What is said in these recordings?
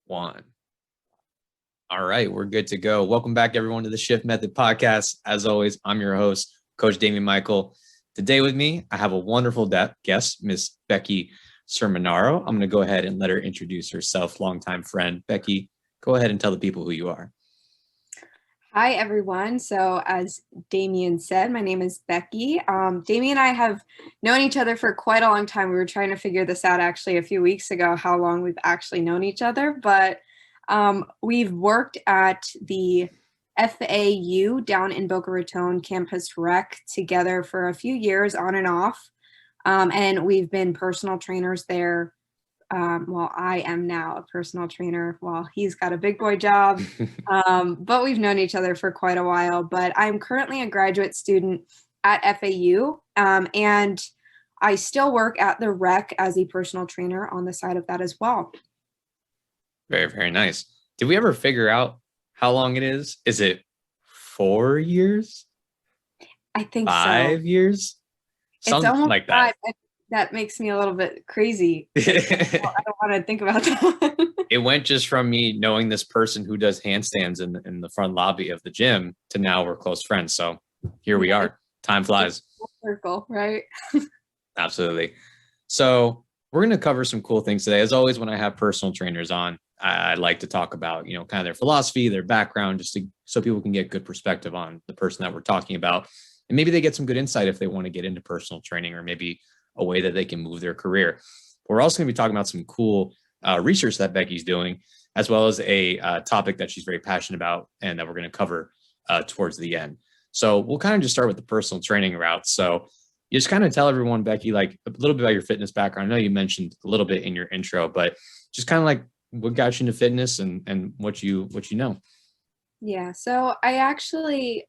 One. All right, we're good to go. Welcome back, everyone, to the Shift Method Podcast. As always, I'm your host, Coach Damian Michael. Today with me, I have a wonderful guest, Miss Becky Cerminaro. I'm going to go ahead and let her introduce herself, longtime friend. Becky, go ahead and tell the people who you are. Hi, everyone. So as Damian said, my name is Becky. Damian and I have known each other for quite a long time. We were trying to figure this out actually a few weeks ago, how long we've actually known each other. But we've worked at the FAU down in Boca Raton Campus Rec together for a few years on and off. And we've been personal trainers there. Well, I am now a personal trainer while he's got a big boy job, but we've known each other for quite a while. But I'm currently a graduate student at FAU, and I still work at the rec as a personal trainer on the side of that as well. Very, very nice. Did we ever figure out how long it is? Is it 4 years? I think 5 years? Something almost like that. 5. That makes me a little bit crazy. I don't want to think about that. It went just from me knowing this person who does handstands in the front lobby of the gym to now we're close friends. So here we are. Time flies. Circle, right? Absolutely. So we're going to cover some cool things today. As always, when I have personal trainers on, I like to talk about, kind of their philosophy, their background, so people can get good perspective on the person that we're talking about. And maybe they get some good insight if they want to get into personal training, or maybe a way that they can move their career. We're also going to be talking about some cool research that Becky's doing, as well as a topic that she's very passionate about and that we're going to cover towards the end. So we'll kind of just start with the personal training route. So you just kind of tell everyone, Becky, like a little bit about your fitness background. I know you mentioned a little bit in your intro, but just kind of like what got you into fitness and what you know. Yeah, so I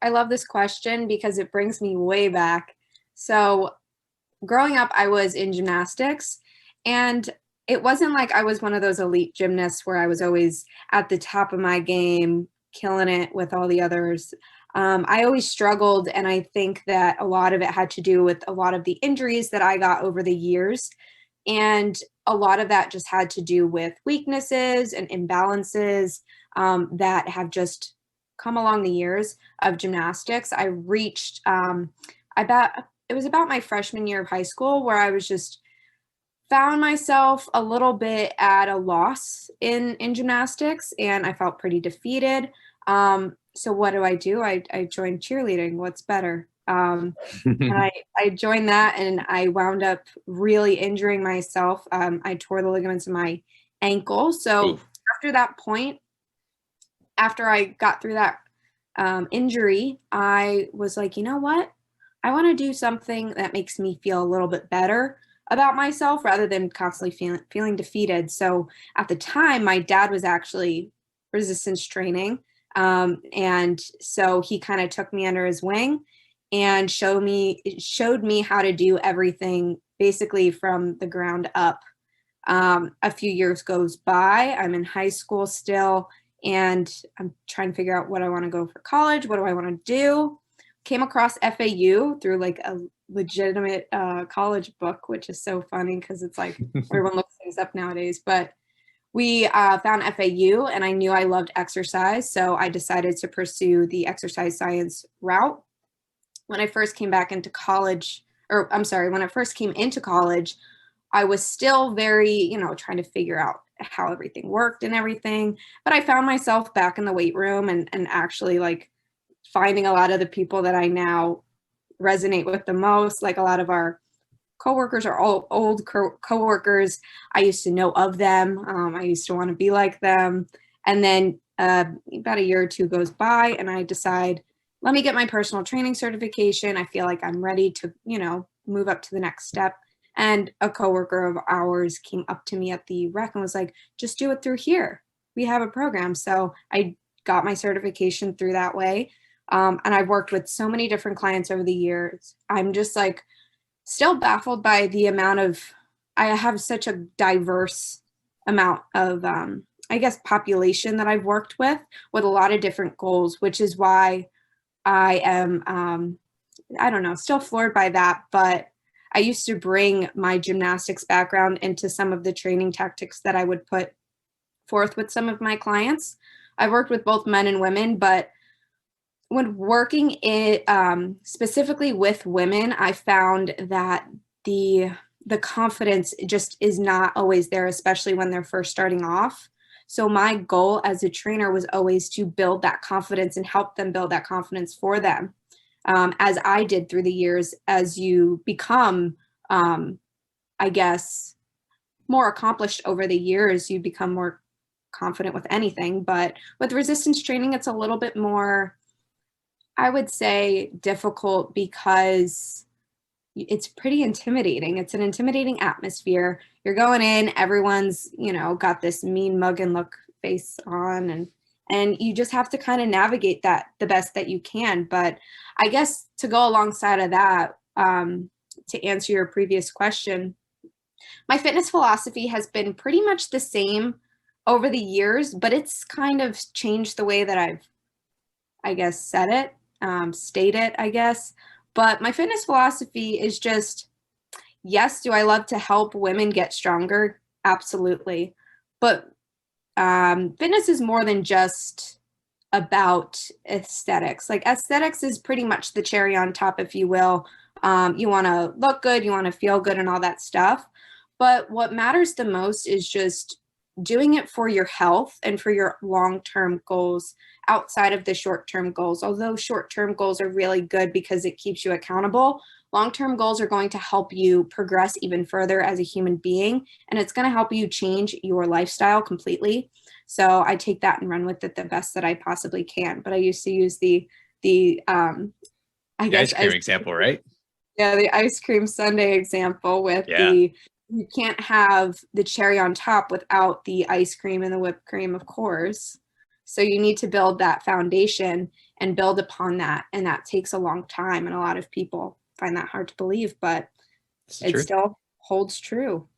love this question because it brings me way back. So growing up, I was in gymnastics, and it wasn't like I was one of those elite gymnasts where I was always at the top of my game, killing it with all the others. I always struggled, and I think that a lot of it had to do with a lot of the injuries that I got over the years. And a lot of that just had to do with weaknesses and imbalances that have just come along the years of gymnastics. I reached it was about my freshman year of high school where I was just found myself a little bit at a loss in gymnastics, and I felt pretty defeated. So what do? I joined cheerleading. What's better? And I joined that, and I wound up really injuring myself. I tore the ligaments in my ankle. So after that point, after I got through that injury, I was like, you know what? I want to do something that makes me feel a little bit better about myself rather than constantly feeling defeated. So at the time, my dad was actually resistance training. And so he kind of took me under his wing and showed me how to do everything basically from the ground up. A few years goes by. I'm in high school still, and I'm trying to figure out what I want to go for college. What do I want to do? Came across FAU through like a legitimate college book, which is so funny because it's like everyone looks things up nowadays. But we found FAU, and I knew I loved exercise, so I decided to pursue the exercise science route. When I first came into college, I was still very, trying to figure out how everything worked and everything. But I found myself back in the weight room and actually like finding a lot of the people that I now resonate with the most. Like a lot of our coworkers are all old coworkers. I used to know of them. I used to want to be like them. And then about a year or two goes by, and I decide, let me get my personal training certification. I feel like I'm ready to, move up to the next step. And a coworker of ours came up to me at the rec and was like, just do it through here. We have a program. So I got my certification through that way. And I've worked with so many different clients over the years. I'm just like still baffled by the amount of, I have such a diverse amount of, population that I've worked with a lot of different goals, which is why I am, still floored by that. But I used to bring my gymnastics background into some of the training tactics that I would put forth with some of my clients. I've worked with both men and women, but when working it specifically with women, I found that the confidence just is not always there, especially when they're first starting off. So my goal as a trainer was always to build that confidence and help them build that confidence for them. As I did through the years, as you become, I guess, more accomplished over the years, you become more confident with anything. But with resistance training, it's a little bit more, I would say, difficult because it's pretty intimidating. It's an intimidating atmosphere. You're going in, everyone's, got this mean mug and look face on, and you just have to kind of navigate that the best that you can. But I guess to go alongside of that, to answer your previous question, my fitness philosophy has been pretty much the same over the years, but it's kind of changed the way that I've, I guess, said it, state it, I guess. But my fitness philosophy is just, yes, do I love to help women get stronger? Absolutely. But fitness is more than just about aesthetics. Like, aesthetics is pretty much the cherry on top, if you will. You want to look good, you want to feel good and all that stuff. But what matters the most is just doing it for your health and for your long-term goals outside of the short-term goals. Although short-term goals are really good because it keeps you accountable, long-term goals are going to help you progress even further as a human being, and it's going to help you change your lifestyle completely. So I take that and run with it the best that I possibly can. But I used to use the ice cream example, right? Yeah, the ice cream sundae example with you can't have the cherry on top without the ice cream and the whipped cream, of course. So you need to build that foundation and build upon that. And that takes a long time. And a lot of people find that hard to believe, but it still holds true.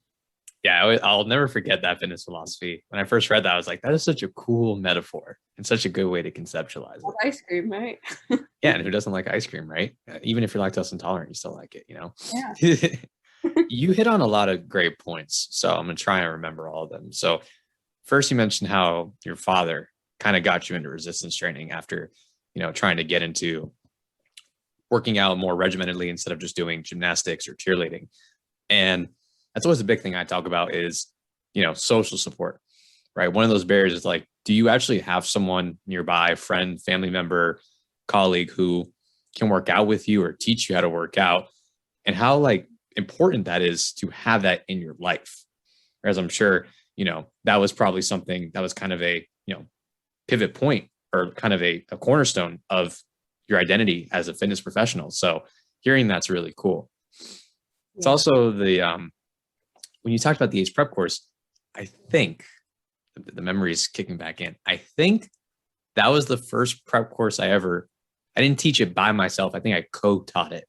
Yeah, I'll never forget that fitness philosophy. When I first read that, I was like, that is such a cool metaphor and such a good way to conceptualize it. Ice cream, right? Yeah, and who doesn't like ice cream, right? Even if you're lactose intolerant, you still like it, Yeah. You hit on a lot of great points, so I'm going to try and remember all of them. So first, you mentioned how your father kind of got you into resistance training after, trying to get into working out more regimentedly instead of just doing gymnastics or cheerleading. And that's always a big thing I talk about is, social support, right? One of those barriers is like, do you actually have someone nearby, friend, family member, colleague who can work out with you or teach you how to work out, and how important that is to have that in your life. Whereas I'm sure, that was probably something that was kind of a, pivot point or kind of a cornerstone of your identity as a fitness professional. So hearing that's really cool. It's also the, when you talked about the ACE prep course, I think the memory is kicking back in. I think that was the first prep course I didn't teach it by myself. I think I co-taught it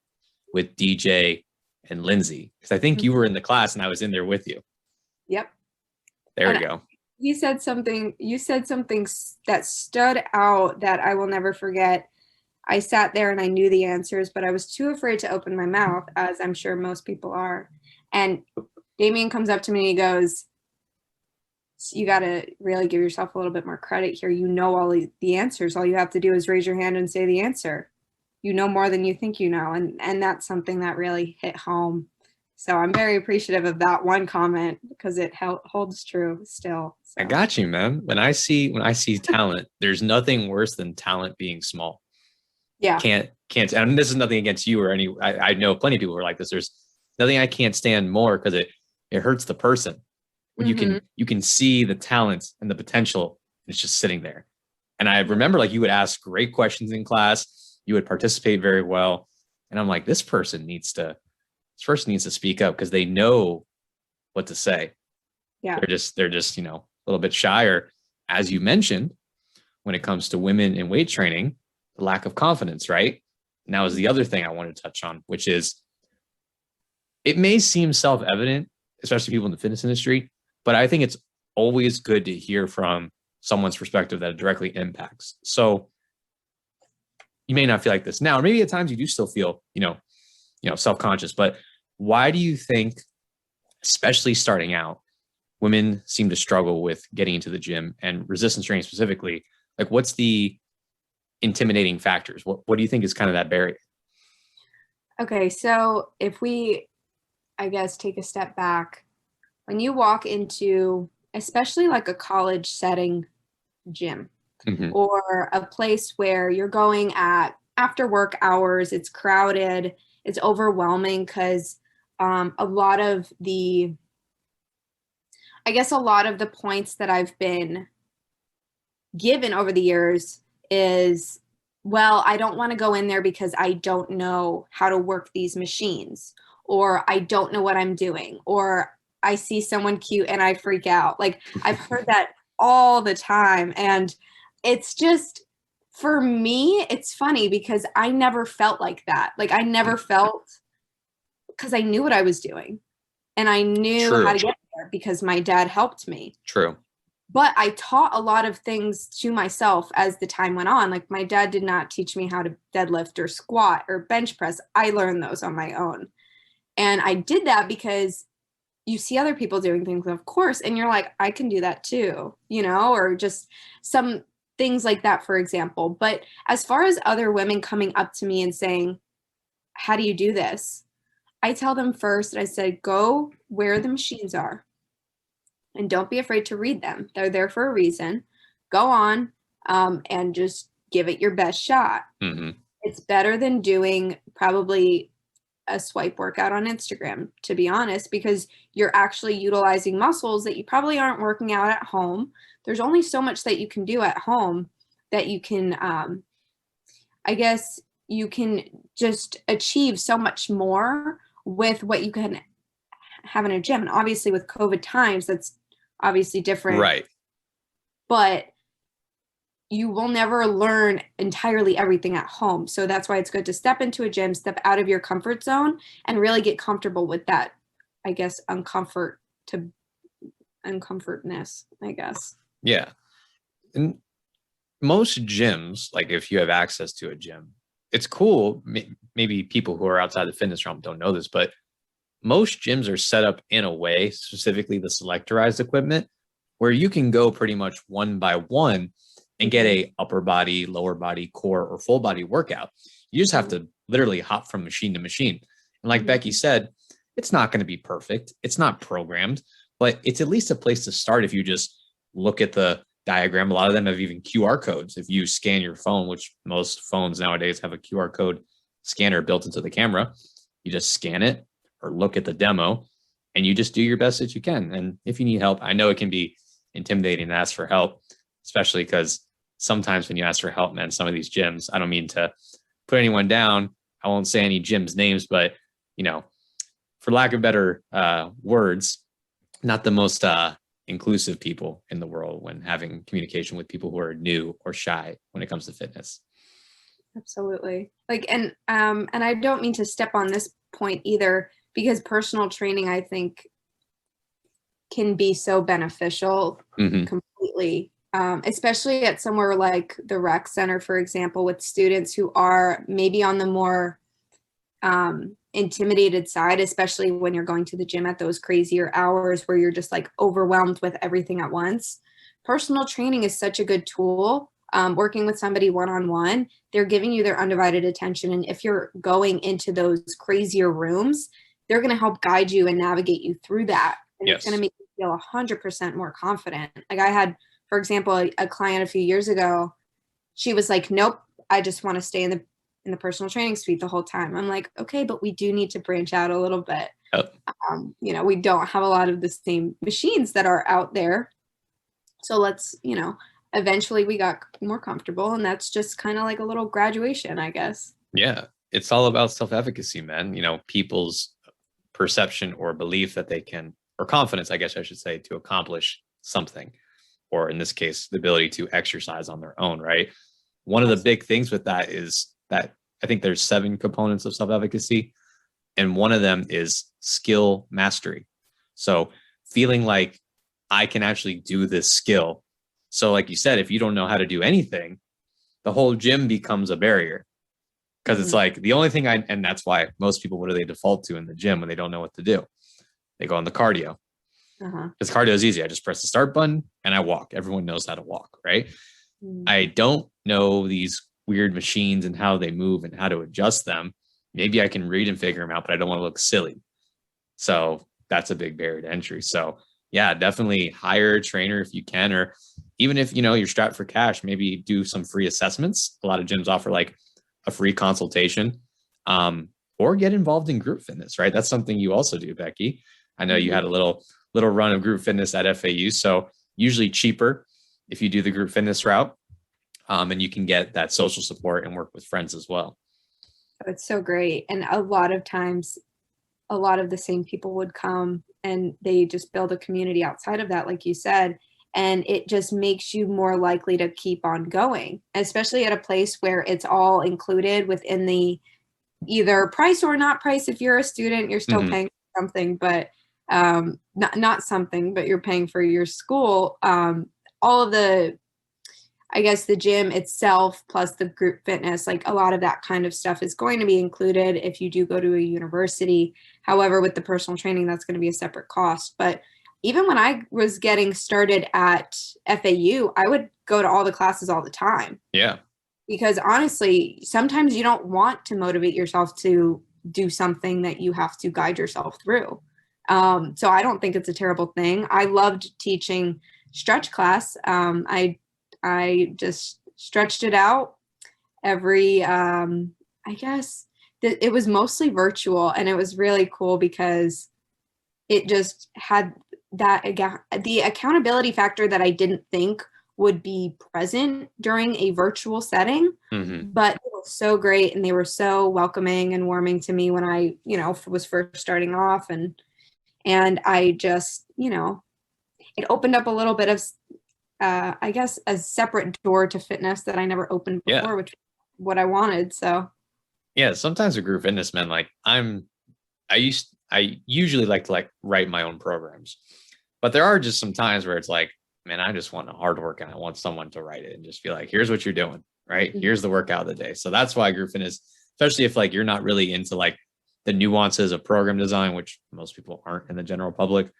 with DJ and Lindsay, because I think you were in the class and I was in there with you. Yep. There we go. You said something that stood out that I will never forget. I sat there and I knew the answers, but I was too afraid to open my mouth, as I'm sure most people are. And Damien comes up to me and he goes, you got to really give yourself a little bit more credit here. You know all the answers. All you have to do is raise your hand and say the answer. You know more than you think you know. And that's something that really hit home. So I'm very appreciative of that one comment because it holds true still. So. I got you, man. When I see talent, there's nothing worse than talent being small. Yeah. Can't, and this is nothing against you or any, I know plenty of people who are like this. There's nothing I can't stand more because it hurts the person when you can see the talent and the potential. It's just sitting there. And I remember you would ask great questions in class. You would participate very well. And I'm like, this person needs to speak up because they know what to say. Yeah. They're just, a little bit shy, or as you mentioned, when it comes to women in weight training, the lack of confidence, right? And that was the other thing I wanted to touch on, which is it may seem self-evident, especially people in the fitness industry, but I think it's always good to hear from someone's perspective that it directly impacts. So you may not feel like this now, or maybe at times you do still feel, self-conscious, but why do you think, especially starting out, women seem to struggle with getting into the gym and resistance training specifically. Like, what's the intimidating factors? What do you think is kind of that barrier? Okay, so if we, I guess, take a step back, when you walk into, especially like a college setting gym, or a place where you're going at after work hours, it's crowded, it's overwhelming because a lot of the points that I've been given over the years is, well, I don't want to go in there because I don't know how to work these machines, or I don't know what I'm doing, or I see someone cute and I freak out. Like, I've heard that all the time. And it's just, for me, it's funny because I never felt like that. Like, I never felt, because I knew what I was doing and I knew how to get there because my dad helped me. True. But I taught a lot of things to myself as the time went on. Like, my dad did not teach me how to deadlift or squat or bench press. I learned those on my own. And I did that because you see other people doing things, of course, and you're like, I can do that too, or just some things like that, for example. But as far as other women coming up to me and saying, how do you do this? I tell them first, I said, go where the machines are. And don't be afraid to read them. They're there for a reason. Go on and just give it your best shot. It's better than doing probably a swipe workout on Instagram, to be honest, because you're actually utilizing muscles that you probably aren't working out at home. There's only so much that you can do at home that you can, I guess you can just achieve so much more with what you can have in a gym. And obviously with COVID times, that's obviously different. Right. But you will never learn entirely everything at home. So that's why it's good to step into a gym, step out of your comfort zone, and really get comfortable with that, I guess, uncomfortness, I guess. Yeah. And most gyms, like if you have access to a gym, it's cool. Maybe people who are outside the fitness realm don't know this, but most gyms are set up in a way, specifically the selectorized equipment, where you can go pretty much one by one and get a upper body, lower body, core, or full body workout. You just have to literally hop from machine to machine. And like Becky said, it's not going to be perfect. It's not programmed, but it's at least a place to start. If you just look at the diagram, a lot of them have even QR codes. If you scan your phone, which most phones nowadays have a QR code scanner built into the camera, you just scan it or look at the demo and you just do your best that you can. And if you need help, I know it can be intimidating to ask for help, especially because sometimes when you ask for help, man, some of these gyms, I don't mean to put anyone down. I won't say any gyms names, but for lack of better words, not the most inclusive people in the world when having communication with people who are new or shy when it comes to fitness. Absolutely. And I don't mean to step on this point either, because personal training, I think, can be so beneficial completely, especially at somewhere like the rec center, for example, with students who are maybe on the more intimidated side, especially when you're going to the gym at those crazier hours where you're just like overwhelmed with everything at once. Personal training is such a good tool. Working with somebody one-on-one, they're giving you their undivided attention. And if you're going into those crazier rooms, they're going to help guide you and navigate you through that. And it's going to make you feel 100% more confident. Like I had, for example, a client a few years ago. She was like, nope, I just want to stay in the personal training suite the whole time. I'm like, okay, but we do need to branch out a little bit. We don't have a lot of the same machines that are out there. So let's, eventually we got more comfortable, and that's just kind of like a little graduation, I guess. Yeah. It's all about self-efficacy, man. People's perception or belief that they can, or confidence, I guess I should say, to accomplish something, or in this case, the ability to exercise on their own, right? One of the big things with that is that I think there's 7 components of self-efficacy, and one of them is skill mastery. So feeling like I can actually do this skill. So like you said, if you don't know how to do anything, the whole gym becomes a barrier, because it's like the only thing and that's why most people, what do they default to in the gym when they don't know what to do? They go on the cardio. Uh-huh. Because cardio is easy. I just press the start button and I walk. Everyone knows how to walk, right? Mm. I don't know these weird machines and how they move and how to adjust them. Maybe I can read and figure them out, but I don't want to look silly. So that's a big barrier to entry. So yeah, definitely hire a trainer if you can, or even if, you're strapped for cash, maybe do some free assessments. A lot of gyms offer like a free consultation, or get involved in group fitness, right? That's something you also do, Becky. I know you had a little run of group fitness at FAU. So usually cheaper if you do the group fitness route, and you can get that social support and work with friends as well. It's so great. And a lot of times, a lot of the same people would come and they just build a community outside of that, like you said, and it just makes you more likely to keep on going, especially at a place where it's all included within the either price or not price. If you're a student, you're still paying for something, but not something, but you're paying for your school. All of the, I guess, the gym itself plus the group fitness, like a lot of that kind of stuff is going to be included if you do go to a university. However, with the personal training, that's going to be a separate cost. But even when I was getting started at FAU, I would go to all the classes all the time. Yeah. Because honestly, sometimes you don't want to motivate yourself to do something that you have to guide yourself through. So I don't think it's a terrible thing. I loved teaching stretch class. I just stretched it out every, I guess it was mostly virtual, and it was really cool because it just had the accountability factor that I didn't think would be present during a virtual setting, but it was so great. And they were so welcoming and warming to me when I, was first starting off, and I just, it opened up a little bit of, I guess, a separate door to fitness that I never opened before, which is what I wanted. So yeah, sometimes with group fitness, man, like I usually like to write my own programs, but there are just some times where it's like, man, I just want a hard workout. I want someone to write it and just be like, here's what you're doing, right? Here's the workout of the day. So that's why group fitness, especially if you're not really into the nuances of program design, which most people aren't in the general public,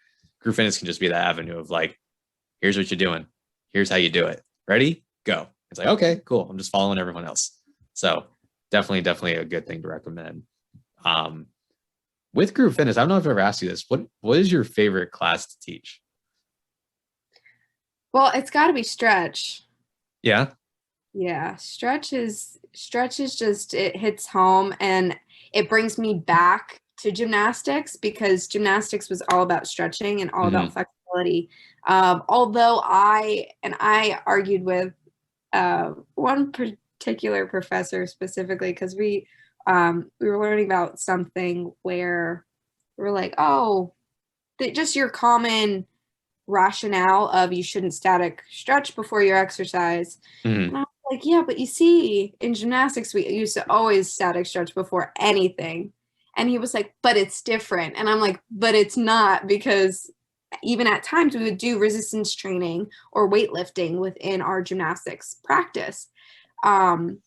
group fitness can just be that avenue of here's what you're doing. Here's how you do it. Ready? Go. It's like, okay, cool. I'm just following everyone else. So definitely a good thing to recommend. With group fitness, I don't know if I've ever asked you this. What is your favorite class to teach? Well, it's got to be stretch. Yeah. Yeah. Stretch is just, it hits home, and it brings me back to gymnastics, because gymnastics was all about stretching and all about flexibility. Although I argued with one particular professor specifically, because we were learning about something where we were like, oh, just your common rationale of you shouldn't static stretch before your exercise. And I was like, yeah, but you see, in gymnastics, we used to always static stretch before anything. And he was like, but it's different. And I'm like, but it's not, because even at times we would do resistance training or weightlifting within our gymnastics practice. But,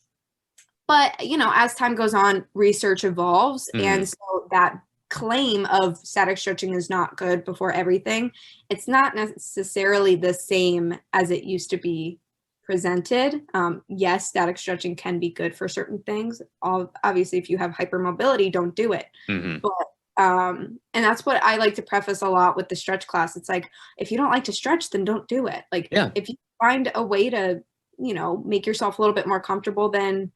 as time goes on, research evolves. And so that claim of static stretching is not good before everything, it's not necessarily the same as it used to be presented. Yes, static stretching can be good for certain things. Obviously, if you have hypermobility, don't do it. But and that's what I like to preface a lot with the stretch class. It's like, if you don't like to stretch, then don't do it. If you find a way to, make yourself a little bit more comfortable than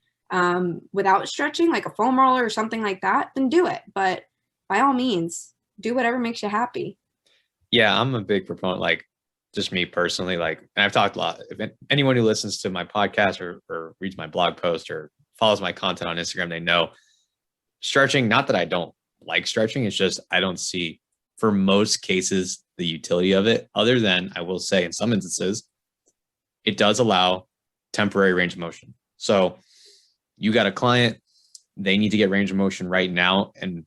without stretching, like a foam roller or something like that, then do it. But by all means, do whatever makes you happy. Yeah, I'm a big proponent, just me personally, and I've talked a lot. If anyone who listens to my podcast or reads my blog post or follows my content on Instagram, they know stretching, not that I don't like stretching, it's just I don't see, for most cases, the utility of it, other than, I will say, in some instances, it does allow temporary range of motion. So you got a client, they need to get range of motion right now, and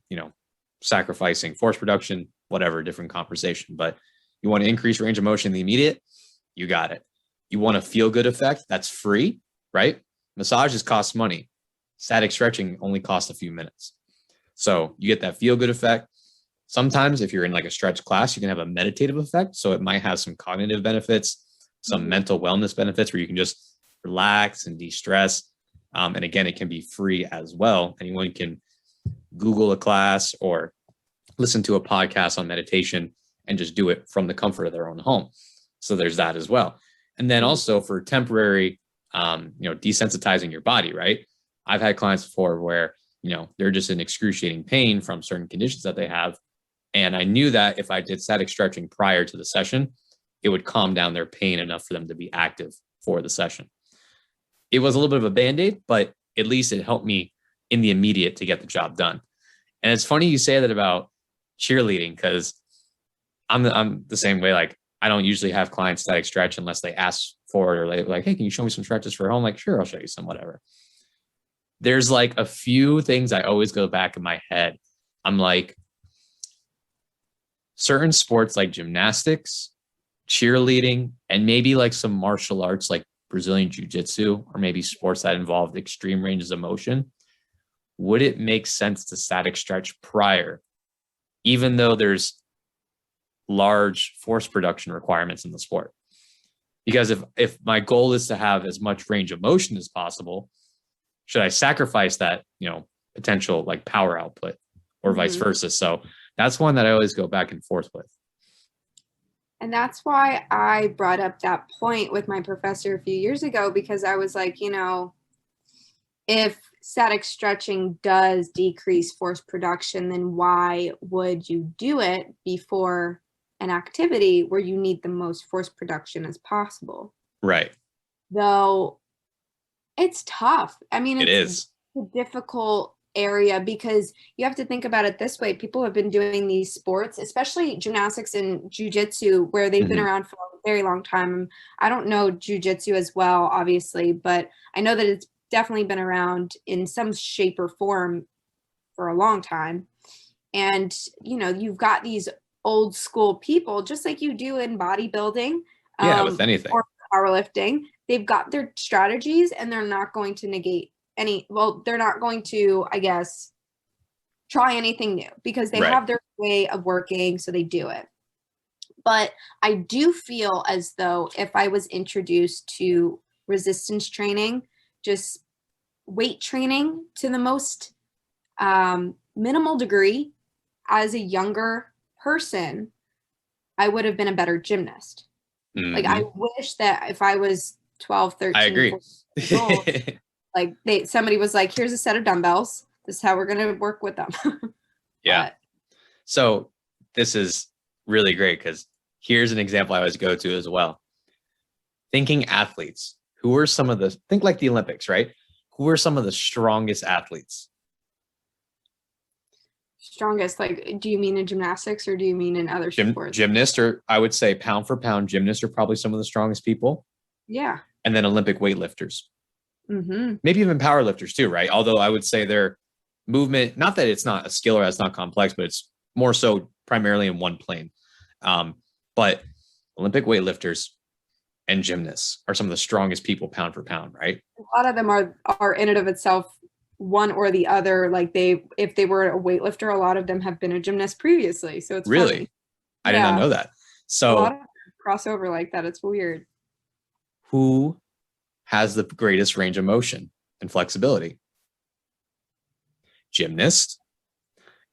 sacrificing force production, whatever, different conversation. But you want to increase range of motion in the immediate, you got it. You want a feel good effect, that's free, right? Massages cost money. Static stretching only costs a few minutes. So you get that feel good effect. Sometimes if you're in like a stretch class, you can have a meditative effect. So it might have some cognitive benefits, some mental wellness benefits where you can just relax and de-stress. And again, it can be free as well. Anyone can Google a class or listen to a podcast on meditation and just do it from the comfort of their own home. So there's that as well. And then also for temporary, desensitizing your body, right? I've had clients before where, they're just in excruciating pain from certain conditions that they have. And I knew that if I did static stretching prior to the session, it would calm down their pain enough for them to be active for the session. It was a little bit of a Band-Aid, but at least it helped me in the immediate to get the job done. And it's funny you say that about cheerleading, because I'm the same way. Like, I don't usually have clients static stretch unless they ask for it, or like, hey, can you show me some stretches for home? Like, sure, I'll show you some, whatever. There's like a few things I always go back in my head. I'm like, certain sports like gymnastics, cheerleading, and maybe like some martial arts like Brazilian jiu-jitsu, or maybe sports that involved extreme ranges of motion, would it make sense to static stretch prior, even though there's large force production requirements in the sport? Because if my goal is to have as much range of motion as possible, should I sacrifice that, potential like power output, or vice versa? So that's one that I always go back and forth with. And that's why I brought up that point with my professor a few years ago, because I was like, if static stretching does decrease force production, then why would you do it before an activity where you need the most force production as possible? Right. Though it's tough. I mean, it's a difficult area, because you have to think about it this way. People have been doing these sports, especially gymnastics and jiu-jitsu, where they've been around for a very long time. I don't know jiu-jitsu as well, obviously, but I know that it's definitely been around in some shape or form for a long time. And, you've got these old school people, just like you do in bodybuilding, with anything, or powerlifting. They've got their strategies, and they're not going to negate they're not going to, I guess, try anything new, because they have their way of working, so they do it. But I do feel as though if I was introduced to resistance training, just weight training to the most minimal degree as a younger person, I would have been a better gymnast. Like, I wish that if I was 12, 13, I agree. 14 years old, like somebody was like, here's a set of dumbbells. This is how we're going to work with them. Yeah. So this is really great, because here's an example I always go to as well. Thinking athletes, who are some of the, think like the Olympics, right? Who are some of the strongest athletes? Strongest, like, do you mean in gymnastics, or do you mean in other sports? Gymnasts, or I would say pound for pound, gymnasts are probably some of the strongest people. Yeah. And then Olympic weightlifters. Maybe even powerlifters too, right? Although I would say their movement, not that it's not a skill or that's not complex, but it's more so primarily in one plane. But Olympic weightlifters and gymnasts are some of the strongest people pound for pound, right? A lot of them are in and of itself one or the other. Like, if they were a weightlifter, a lot of them have been a gymnast previously. So it's really funny. I did not know that. So a lot of crossover like that. It's weird. Who has the greatest range of motion and flexibility? Gymnasts.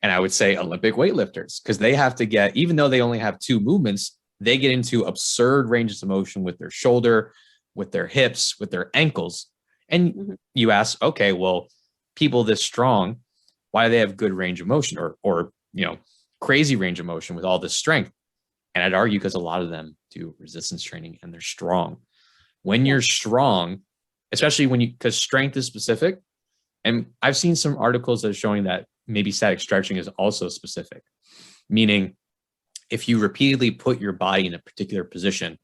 And I would say Olympic weightlifters, because they have to get, even though they only have two movements, they get into absurd ranges of motion with their shoulder, with their hips, with their ankles. And you ask, okay, well, people this strong, why do they have good range of motion, or crazy range of motion with all this strength? And I'd argue because a lot of them do resistance training and they're strong. When you're strong, especially because strength is specific, and I've seen some articles that are showing that maybe static stretching is also specific, meaning if you repeatedly put your body in a particular position,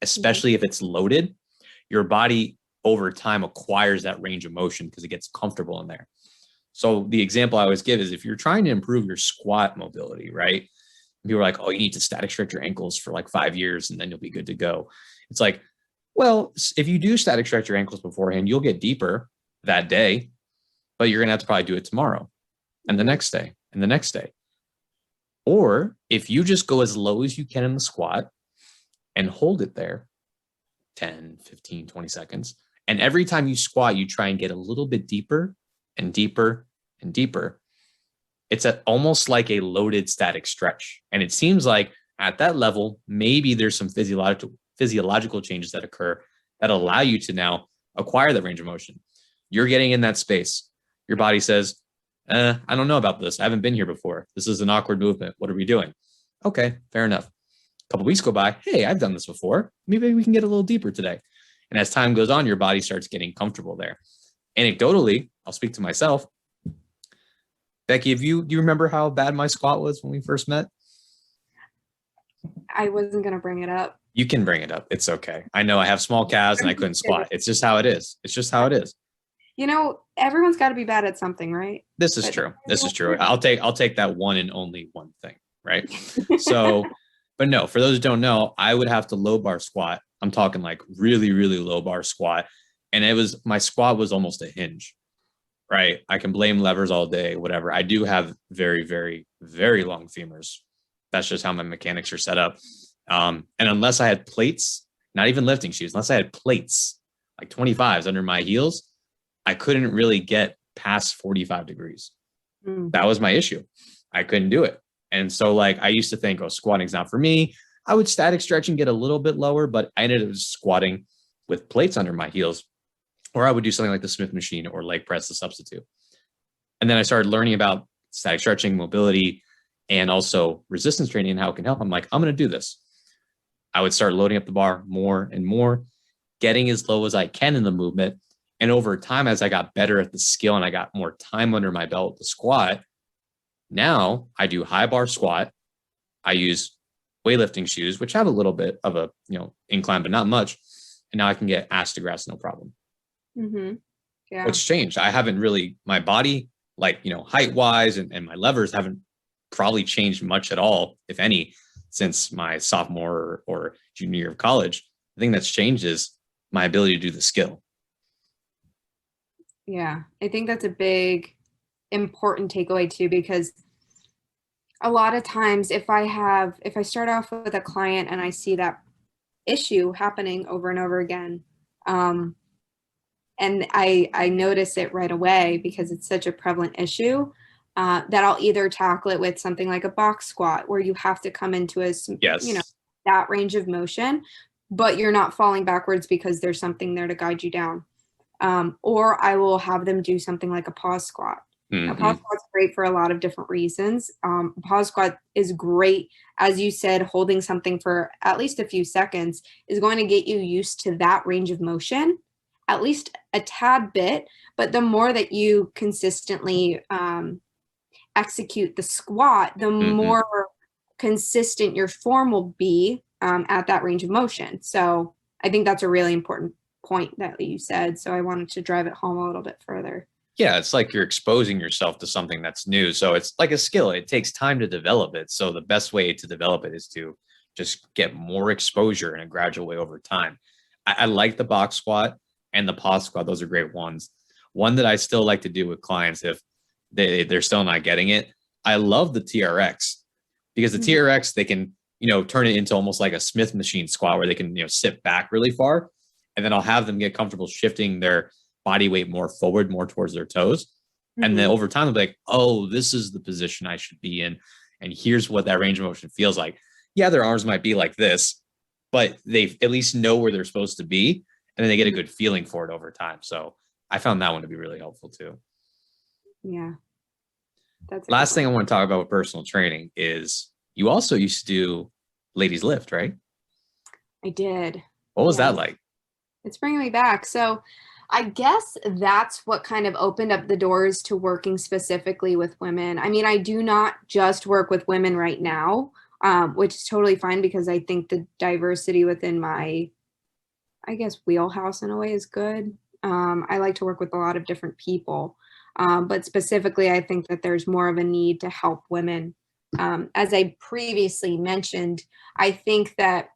especially if it's loaded, your body over time acquires that range of motion because it gets comfortable in there. So the example I always give is if you're trying to improve your squat mobility, right? People are like, oh, you need to static stretch your ankles for like 5 years and then you'll be good to go. It's like, well, if you do static stretch your ankles beforehand, you'll get deeper that day, but you're going to have to probably do it tomorrow and the next day and the next day. Or if you just go as low as you can in the squat and hold it there 10, 15, 20 seconds. And every time you squat, you try and get a little bit deeper and deeper and deeper. It's almost like a loaded static stretch. And it seems like at that level, maybe there's some physiological changes that occur that allow you to now acquire the range of motion. You're getting in that space. Your body says, I don't know about this. I haven't been here before. This is an awkward movement. What are we doing? Okay, fair enough. A couple of weeks go by. Hey, I've done this before. Maybe we can get a little deeper today. And as time goes on, your body starts getting comfortable there. Anecdotally, I'll speak to myself. Becky, do you remember how bad my squat was when we first met? I wasn't going to bring it up. You can bring it up. It's okay. I know I have small calves and I couldn't squat. It's just how it is. It's just how it is. You know, everyone's got to be bad at something, right? This is true. This is true. I'll take that one and only one thing, right? So, but no, for those who don't know, I would have to low bar squat. I'm talking like really, really low bar squat. And my squat was almost a hinge, right? I can blame levers all day, whatever. I do have very, very, very long femurs. That's just how my mechanics are set up. And unless I had plates, not even lifting shoes, unless I had plates, like 25s under my heels, I couldn't really get past 45 degrees. That was my issue. I couldn't do it. And so like, I used to think, oh, squatting's not for me. I would static stretch and get a little bit lower, but I ended up squatting with plates under my heels, or I would do something like the Smith machine or leg press to substitute. And then I started learning about static stretching, mobility, and also resistance training and how it can help. I'm like, I'm going to do this. I would start loading up the bar more and more, getting as low as I can in the movement. And over time, as I got better at the skill and I got more time under my belt, the squat, now I do high bar squat. I use weightlifting shoes, which have a little bit of a, incline, but not much. And now I can get ass to grass, no problem. Mm-hmm. Yeah. What's changed? I haven't really, my body, height wise and my levers haven't probably changed much at all, if any, since my sophomore or junior year of college. The thing that's changed is my ability to do the skill. Yeah, I think that's a big, important takeaway too, because a lot of times if I start off with a client and I see that issue happening over and over again, and I notice it right away because it's such a prevalent issue, that I'll either tackle it with something like a box squat where you have to come into that range of motion, but you're not falling backwards because there's something there to guide you down. Or I will have them do something like a pause squat. Mm-hmm. Now, pause squat's great for a lot of different reasons. Pause squat is great, as you said, holding something for at least a few seconds is going to get you used to that range of motion, at least a tad bit. But the more that you consistently execute the squat, the more consistent your form will be at that range of motion. So I think that's a really important point that you said. So I wanted to drive it home a little bit further. Yeah, it's like you're exposing yourself to something that's new. So it's like a skill. It takes time to develop it. So the best way to develop it is to just get more exposure in a gradual way over time. I like the box squat and the pause squat. Those are great ones. One that I still like to do with clients if they're still not getting it. I love the TRX because the TRX, they can, turn it into almost like a Smith machine squat where they can, sit back really far. And then I'll have them get comfortable shifting their body weight more forward, more towards their toes. And then over time, they'll be like, oh, this is the position I should be in. And here's what that range of motion feels like. Yeah, their arms might be like this, but they at least know where they're supposed to be. And then they get a good feeling for it over time. So I found that one to be really helpful too. Yeah. That's last thing I want to talk about with personal training is you also used to do ladies lift, right? I did. What was that like? It's bringing me back. So I guess that's what kind of opened up the doors to working specifically with women. I mean, I do not just work with women right now, which is totally fine because I think the diversity within my, wheelhouse in a way is good. I like to work with a lot of different people, but specifically, I think that there's more of a need to help women. As I previously mentioned, I think that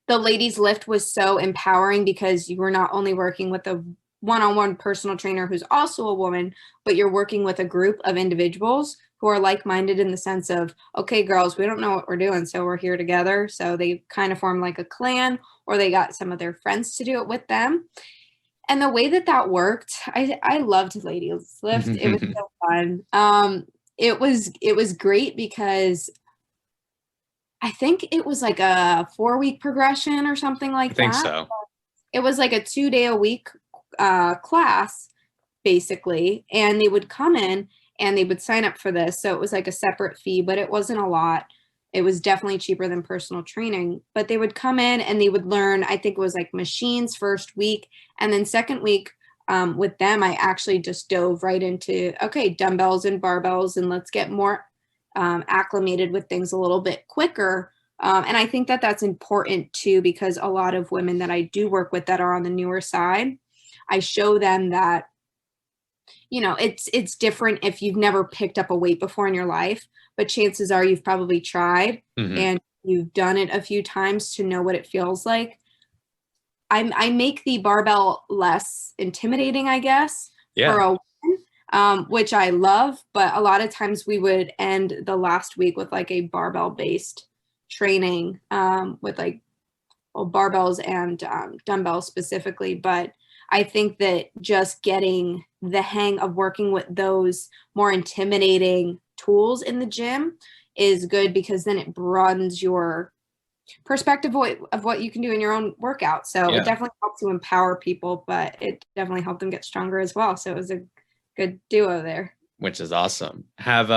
the ladies lift was so empowering because you were not only working with a one-on-one personal trainer who's also a woman, but you're working with a group of individuals who are like-minded in the sense of, okay, girls, we don't know what we're doing, so we're here together. So they kind of form like a clan, or they got some of their friends to do it with them. And the way that worked, I loved Ladies Lift. It was so fun. It was great because I think it was like a 4-week progression or something like I think that. so. It was like a 2-day-a-week class, basically. And they would come in and they would sign up for this. So it was like a separate fee, but it wasn't a lot. It was definitely cheaper than personal training. But they would come in and they would learn, I think it was like machines first week. And then second week with them, I actually just dove right into, okay, dumbbells and barbells, and let's get more acclimated with things a little bit quicker. And I think that that's important too, because a lot of women that I do work with that are on the newer side, I show them that, you know, it's different if you've never picked up a weight before in your life, but chances are you've probably tried and you've done it a few times to know what it feels like. I make the barbell less intimidating, I guess, for a woman, which I love, but a lot of times we would end the last week with like a barbell based training with like barbells and dumbbells specifically. But I think that just getting the hang of working with those more intimidating tools in the gym is good, because then it broadens your perspective of what you can do in your own workout. So it definitely helps to empower people, but it definitely helped them get stronger as well. So it was a good duo there. Which is awesome. Have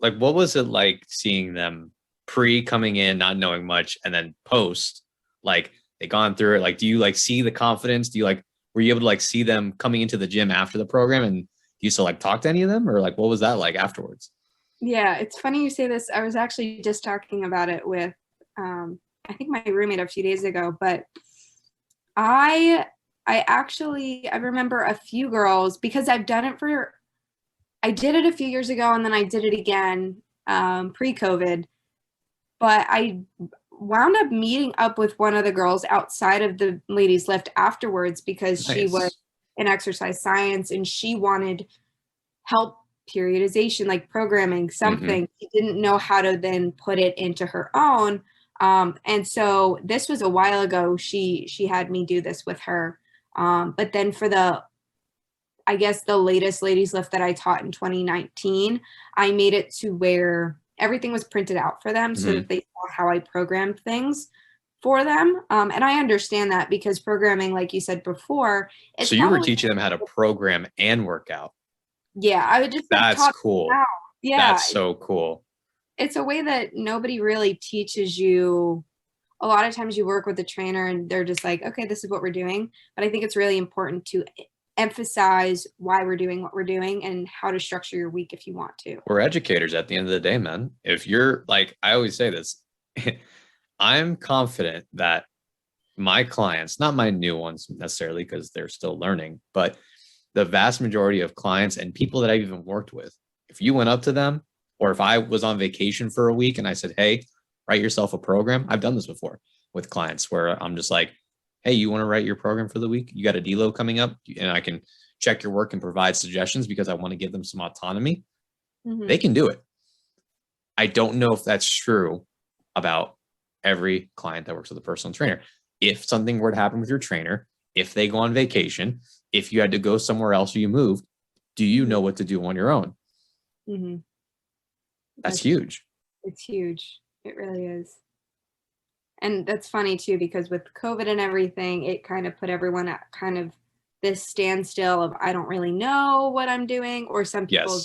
like, what was it like seeing them pre coming in, not knowing much, and then post, like they gone through it? Like, do you like see the confidence? Do you like, were you able to like see them coming into the gym after the program, and do you still like talk to any of them, or like what was that like afterwards? Yeah, it's funny you say this. I was actually just talking about it with I think my roommate a few days ago, but I remember a few girls, because I did it a few years ago and then I did it again pre-COVID, but I wound up meeting up with one of the girls outside of the Ladies Lift afterwards, because she was in exercise science and she wanted help periodization, like programming something. She didn't know how to then put it into her own. And so this was a while ago. She had me do this with her. But then for I guess the latest Ladies Lift that I taught in 2019, I made it to where everything was printed out for them so that they saw how I programmed things for them. And I understand that, because programming, like you said before, so you were teaching them how to program and work out. Yeah, I would just that's cool. Yeah, that's so cool. It's a way that nobody really teaches you. A lot of times you work with a trainer and they're just like, okay, this is what we're doing. But I think it's really important to emphasize why we're doing what we're doing and how to structure your week if you want to. We're educators at the end of the day, man. If you're like, I always say this, I'm confident that my clients, not my new ones necessarily, because they're still learning, but the vast majority of clients and people that I've even worked with, if you went up to them, or if I was on vacation for a week and I said, hey, write yourself a program. I've done this before with clients where I'm just like, hey, you want to write your program for the week? You got a deload coming up, and I can check your work and provide suggestions because I want to give them some autonomy. They can do it. I don't know if that's true about every client that works with a personal trainer. If something were to happen with your trainer, if they go on vacation, if you had to go somewhere else or you moved, do you know what to do on your own? That's huge. It's huge. It really is. And that's funny too, because with COVID and everything, it kind of put everyone at kind of this standstill of, I don't really know what I'm doing. Or some people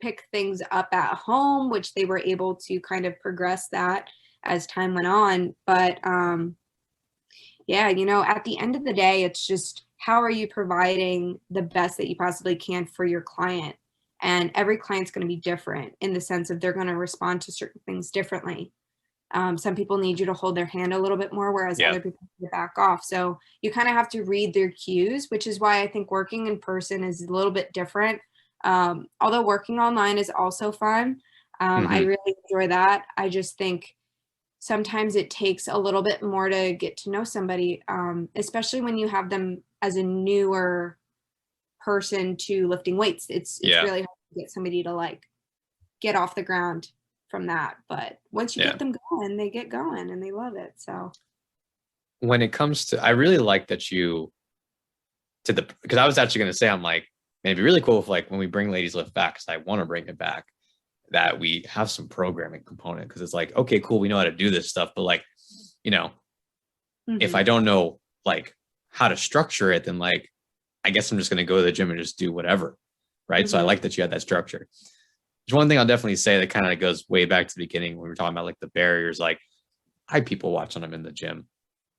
pick things up at home, which they were able to kind of progress that as time went on. But yeah, you know, at the end of the day, it's just, how are you providing the best that you possibly can for your client? And every client's going to be different in the sense of they're going to respond to certain things differently. Some people need you to hold their hand a little bit more, whereas other people need to back off. So you kind of have to read their cues, which is why I think working in person is a little bit different. Although working online is also fun. I really enjoy that. I just think sometimes it takes a little bit more to get to know somebody, especially when you have them as a newer person to lifting weights. It's really hard to get somebody to like get off the ground from that. But once you get them going, they get going and they love it. So when it comes to, I really like that because I was actually going to say, I'm like, man, it'd be really cool if like when we bring Ladies Lift back, because I want to bring it back, that we have some programming component. Because it's like, okay, cool, we know how to do this stuff, but like, you know, if I don't know like how to structure it, then like, I guess I'm just going to go to the gym and just do whatever. Right. So I like that you had that structure. There's one thing I'll definitely say that kind of goes way back to the beginning when we were talking about like the barriers. Like I people watch when I'm in the gym.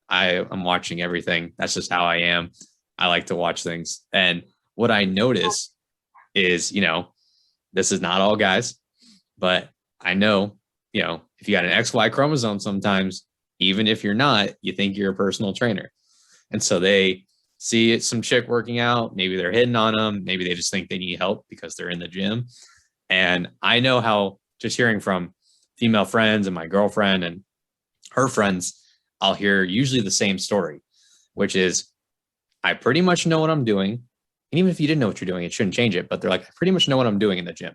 I'm watching everything. That's just how I am. I like to watch things. And what I notice is, you know, this is not all guys, but I know, you know, if you got an XY chromosome, sometimes, even if you're not, you think you're a personal trainer. And so they see some chick working out. Maybe they're hitting on them. Maybe they just think they need help because they're in the gym. And I know how, just hearing from female friends and my girlfriend and her friends, I'll hear usually the same story, which is I pretty much know what I'm doing. And even if you didn't know what you're doing, it shouldn't change it. But they're like, I pretty much know what I'm doing in the gym.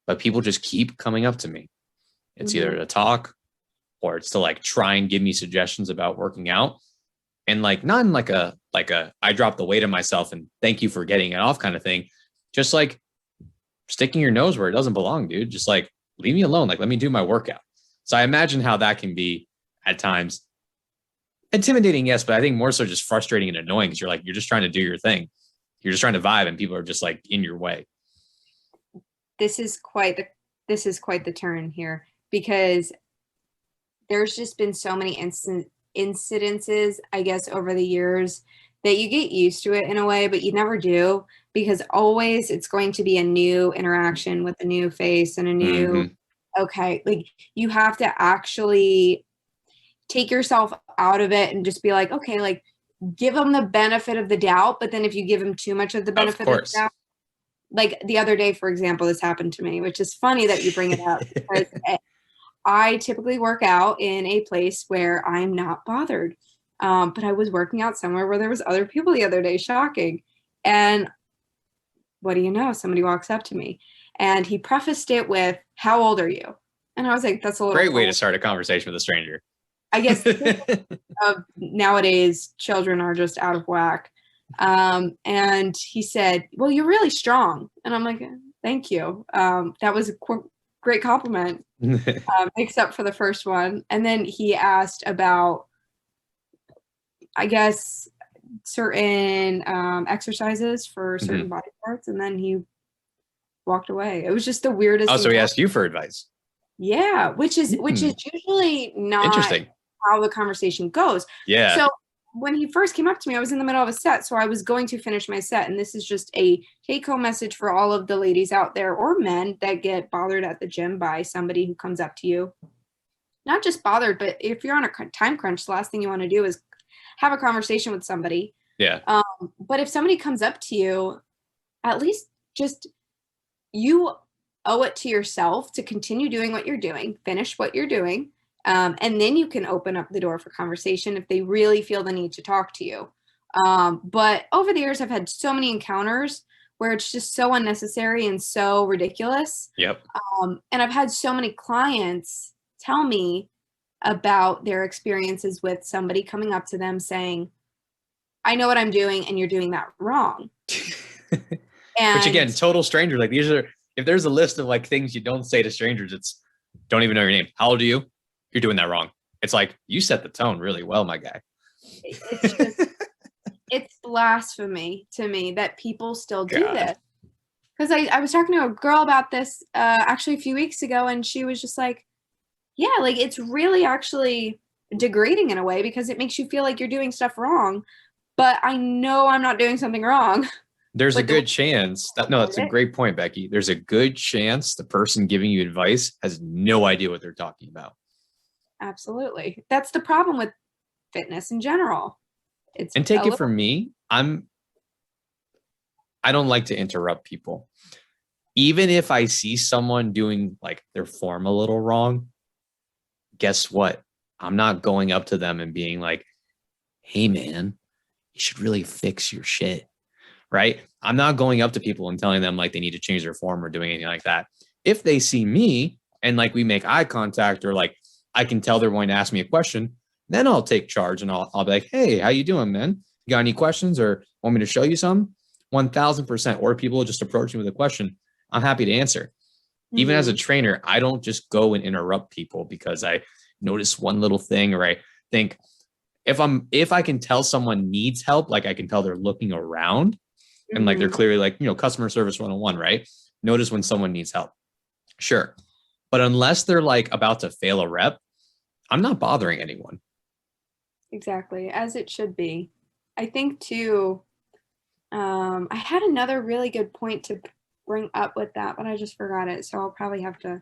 But people just keep coming up to me. It's either to talk or it's to like try and give me suggestions about working out. And like, not in like a, I dropped the weight on myself and thank you for getting it off kind of thing. Just like sticking your nose where it doesn't belong, dude. Just like, leave me alone. Like, let me do my workout. So I imagine how that can be at times intimidating, yes, but I think more so just frustrating and annoying because you're just trying to do your thing. You're just trying to vibe and people are just like in your way. This is quite the turn here, because there's just been so many incidences, I guess, over the years that you get used to it in a way, but you never do, because always it's going to be a new interaction with a new face and a new, okay, like you have to actually take yourself out of it and just be like, okay, like give them the benefit of the doubt. But then if you give them too much of the benefit of the doubt, like the other day, for example, this happened to me, which is funny that you bring it up because I typically work out in a place where I'm not bothered. But I was working out somewhere where there was other people the other day, shocking. And what do you know? Somebody walks up to me and he prefaced it with, "How old are you?" And I was like, that's a little great way to start a conversation with a stranger. I guess nowadays children are just out of whack. And he said, "Well, you're really strong." And I'm like, "Thank you." That was a great compliment, except for the first one. And then he asked about, I guess, certain exercises for certain body parts, and then he walked away. It was just the weirdest. Oh, so he asked you for advice. Yeah, which is usually not interesting how the conversation goes. Yeah. So when he first came up to me, I was in the middle of a set, so I was going to finish my set, and this is just a take-home message for all of the ladies out there or men that get bothered at the gym by somebody who comes up to you. Not just bothered, but if you're on a time crunch, the last thing you want to do is have a conversation with somebody. Yeah. But if somebody comes up to you, at least just you owe it to yourself to continue doing what you're doing, finish what you're doing, and then you can open up the door for conversation if they really feel the need to talk to you. But over the years, I've had so many encounters where it's just so unnecessary and so ridiculous. Yep. And I've had so many clients tell me about their experiences with somebody coming up to them saying, "I know what I'm doing and you're doing that wrong." Which again, total stranger. Like these are, if there's a list of like things you don't say to strangers, it's don't even know your name. How old are you? You're doing that wrong. It's like, you set the tone really well, my guy. It's just, it's blasphemy to me that people still do this. Because I was talking to a girl about this actually a few weeks ago, and she was just like, yeah, like it's really actually degrading in a way because it makes you feel like you're doing stuff wrong. But I know I'm not doing something wrong. There's a good chance that, no, that's a great point, Becky. There's a good chance the person giving you advice has no idea what they're talking about. Absolutely. That's the problem with fitness in general. And take it from me, I don't like to interrupt people. Even if I see someone doing like their form a little wrong, guess what? I'm not going up to them and being like, hey, man, you should really fix your shit, right? I'm not going up to people and telling them like they need to change their form or doing anything like that. If they see me and like we make eye contact or like I can tell they're going to ask me a question, then I'll take charge and I'll be like, hey, how you doing, man? You got any questions or want me to show you some? 1000%. Or people just approach me with a question, I'm happy to answer. Even as a trainer, I don't just go and interrupt people because I notice one little thing or I think if I can tell someone needs help, like I can tell they're looking around and like they're clearly like, customer service 101, right? Notice when someone needs help. Sure. But unless they're like about to fail a rep, I'm not bothering anyone. Exactly, as it should be. I think too, I had another really good point to bring up with that, but I just forgot it. So I'll probably have to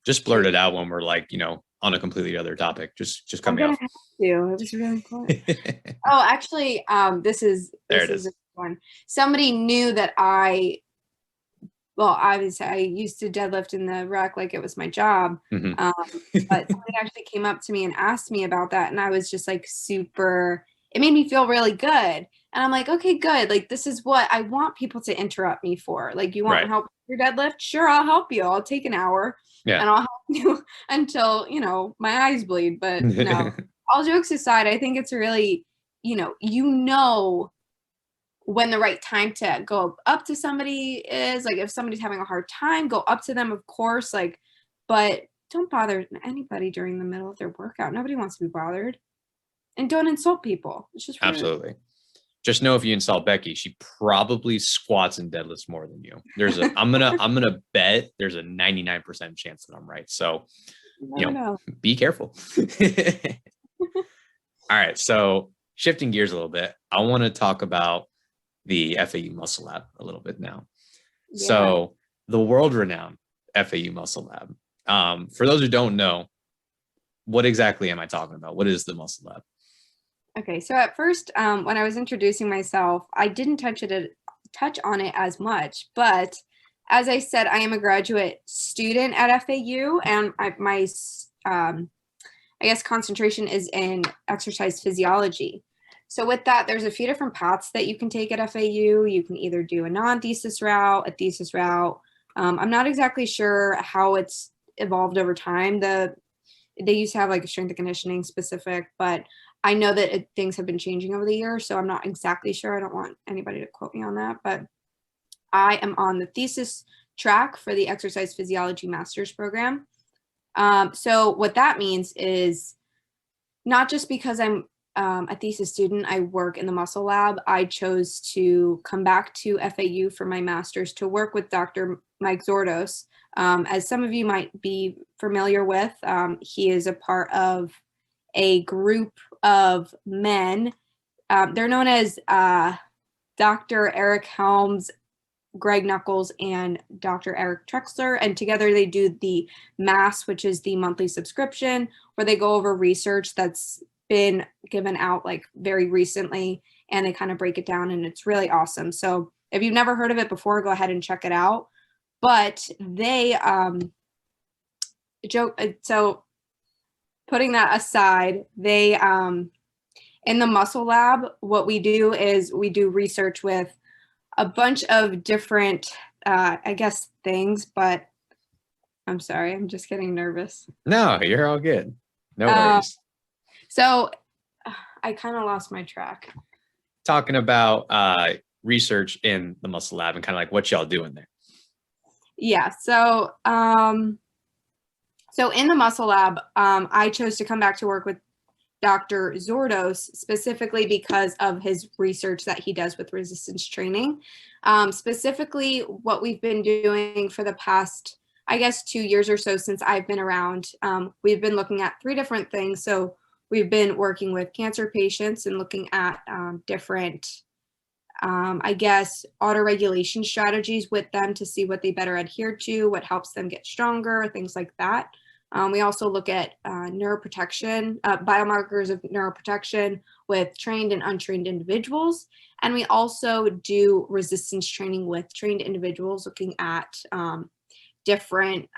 just blurt it out when we're like, on a completely other topic. Just cut me off. Have to. It was really important. Oh, actually, this is a one. Somebody knew that I used to deadlift in the rec like it was my job. But somebody actually came up to me and asked me about that. And I was just like it made me feel really good. And I'm like, okay, good. Like, this is what I want people to interrupt me for. Like, you want help with your deadlift? Sure, I'll help you. I'll take an hour and I'll help you until, my eyes bleed. But no, all jokes aside, I think it's really, when the right time to go up to somebody is. Like, if somebody's having a hard time, go up to them, of course, like, but don't bother anybody during the middle of their workout. Nobody wants to be bothered. And don't insult people. It's just rude. Absolutely. Just know if you insult Becky, she probably squats and deadlifts more than you. I'm gonna bet there's a 99% chance that I'm right. So be careful. All right. So shifting gears a little bit, I want to talk about the FAU Muscle Lab a little bit now. Yeah. So the world-renowned FAU Muscle Lab. For those who don't know, what exactly am I talking about? What is the Muscle Lab? Okay, so at first, when I was introducing myself, I didn't touch on it as much, but as I said, I am a graduate student at FAU, and my concentration is in exercise physiology. So with that, there's a few different paths that you can take at FAU. You can either do a non-thesis route, a thesis route. I'm not exactly sure how it's evolved over time. They used to have like a strength and conditioning specific, but I know that things have been changing over the years, so I'm not exactly sure. I don't want anybody to quote me on that, but I am on the thesis track for the exercise physiology master's program. So what that means is not just because I'm a thesis student, I work in the muscle lab. I chose to come back to FAU for my master's to work with Dr. Mike Zordos. As some of you might be familiar with, he is a part of a group of men. They're known as Dr. Eric Helms, Greg Knuckles, and Dr. Eric Trexler, and together they do the MASS, which is the monthly subscription, where they go over research that's been given out like very recently, and they kind of break it down, and it's really awesome. So if you've never heard of it before, go ahead and check it out. But they so putting that aside, they in the muscle lab, what we do is we do research with a bunch of different things, but I'm sorry, I'm just getting nervous. No, you're all good. No worries. So I kind of lost my track. Talking about research in the muscle lab and kind of like what y'all do in there. Yeah. So in the muscle lab, I chose to come back to work with Dr. Zordos specifically because of his research that he does with resistance training. Specifically, what we've been doing for the past, 2 years or so since I've been around, we've been looking at 3 different things. So we've been working with cancer patients and looking at different, autoregulation strategies with them to see what they better adhere to, what helps them get stronger, things like that. We also look at neuroprotection, biomarkers of neuroprotection with trained and untrained individuals. And we also do resistance training with trained individuals, looking at different,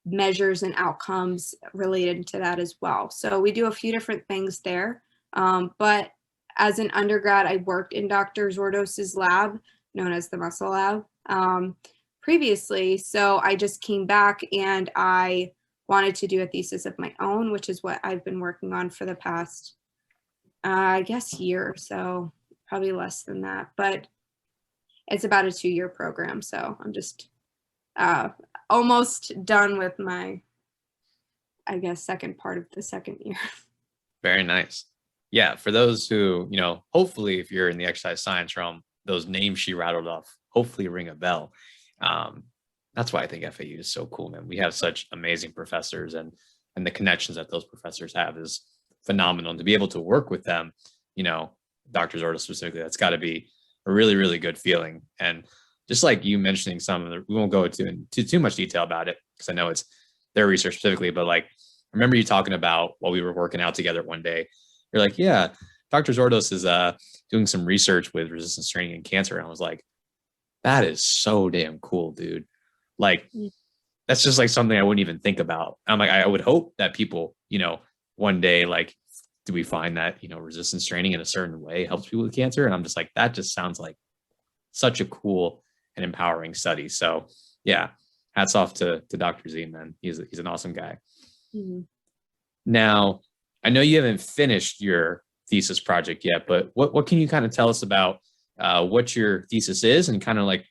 measures and outcomes related to that as well. So we do a few different things there. But as an undergrad, I worked in Dr. Zordos's lab, known as the Muscle Lab, previously. So I just came back and I wanted to do a thesis of my own, which is what I've been working on for the past, I guess, year or so, probably less than that. But it's about a 2-year program. So I'm just almost done with my, I guess, second part of the second year. Very nice. Yeah, for those who, hopefully if you're in the exercise science realm, those names she rattled off hopefully ring a bell. That's why I think FAU is so cool, man. We have such amazing professors, and the connections that those professors have is phenomenal. And to be able to work with them, Dr. Zorda specifically, that's got to be a really, really good feeling. And just like you mentioning some of the, we won't go into too much detail about it because I know it's their research specifically, but like, I remember you talking about while we were working out together one day, you're like, yeah, Dr. Zordos is doing some research with resistance training and cancer. And I was like, that is so damn cool, dude. Like, that's just like something I wouldn't even think about. I'm like, I would hope that people, one day, like, do we find that, resistance training in a certain way helps people with cancer? And I'm just like, that just sounds like such a cool and empowering study. So yeah, hats off to Dr. Z, man. He's an awesome guy. Mm-hmm. Now, I know you haven't finished your thesis project yet, but what can you kind of tell us about what your thesis is, and kind of like,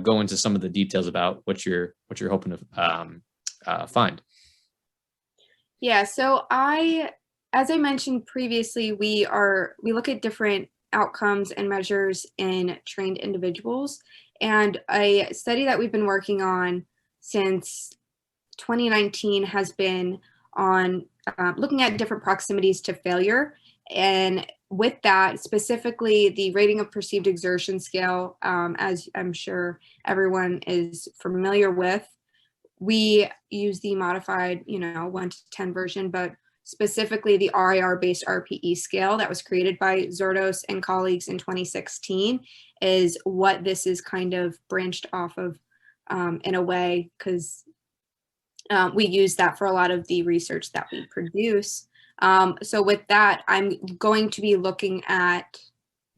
go into some of the details about what you're hoping to find? Yeah, so as I mentioned previously, we look at different outcomes and measures in trained individuals. And a study that we've been working on since 2019 has been on looking at different proximities to failure. And with that, specifically the rating of perceived exertion scale, as I'm sure everyone is familiar with, we use the modified, 1 to 10 version, but specifically the RIR-based RPE scale that was created by Zordos and colleagues in 2016 is what this is kind of branched off of in a way, because we use that for a lot of the research that we produce. So with that, I'm going to be looking at,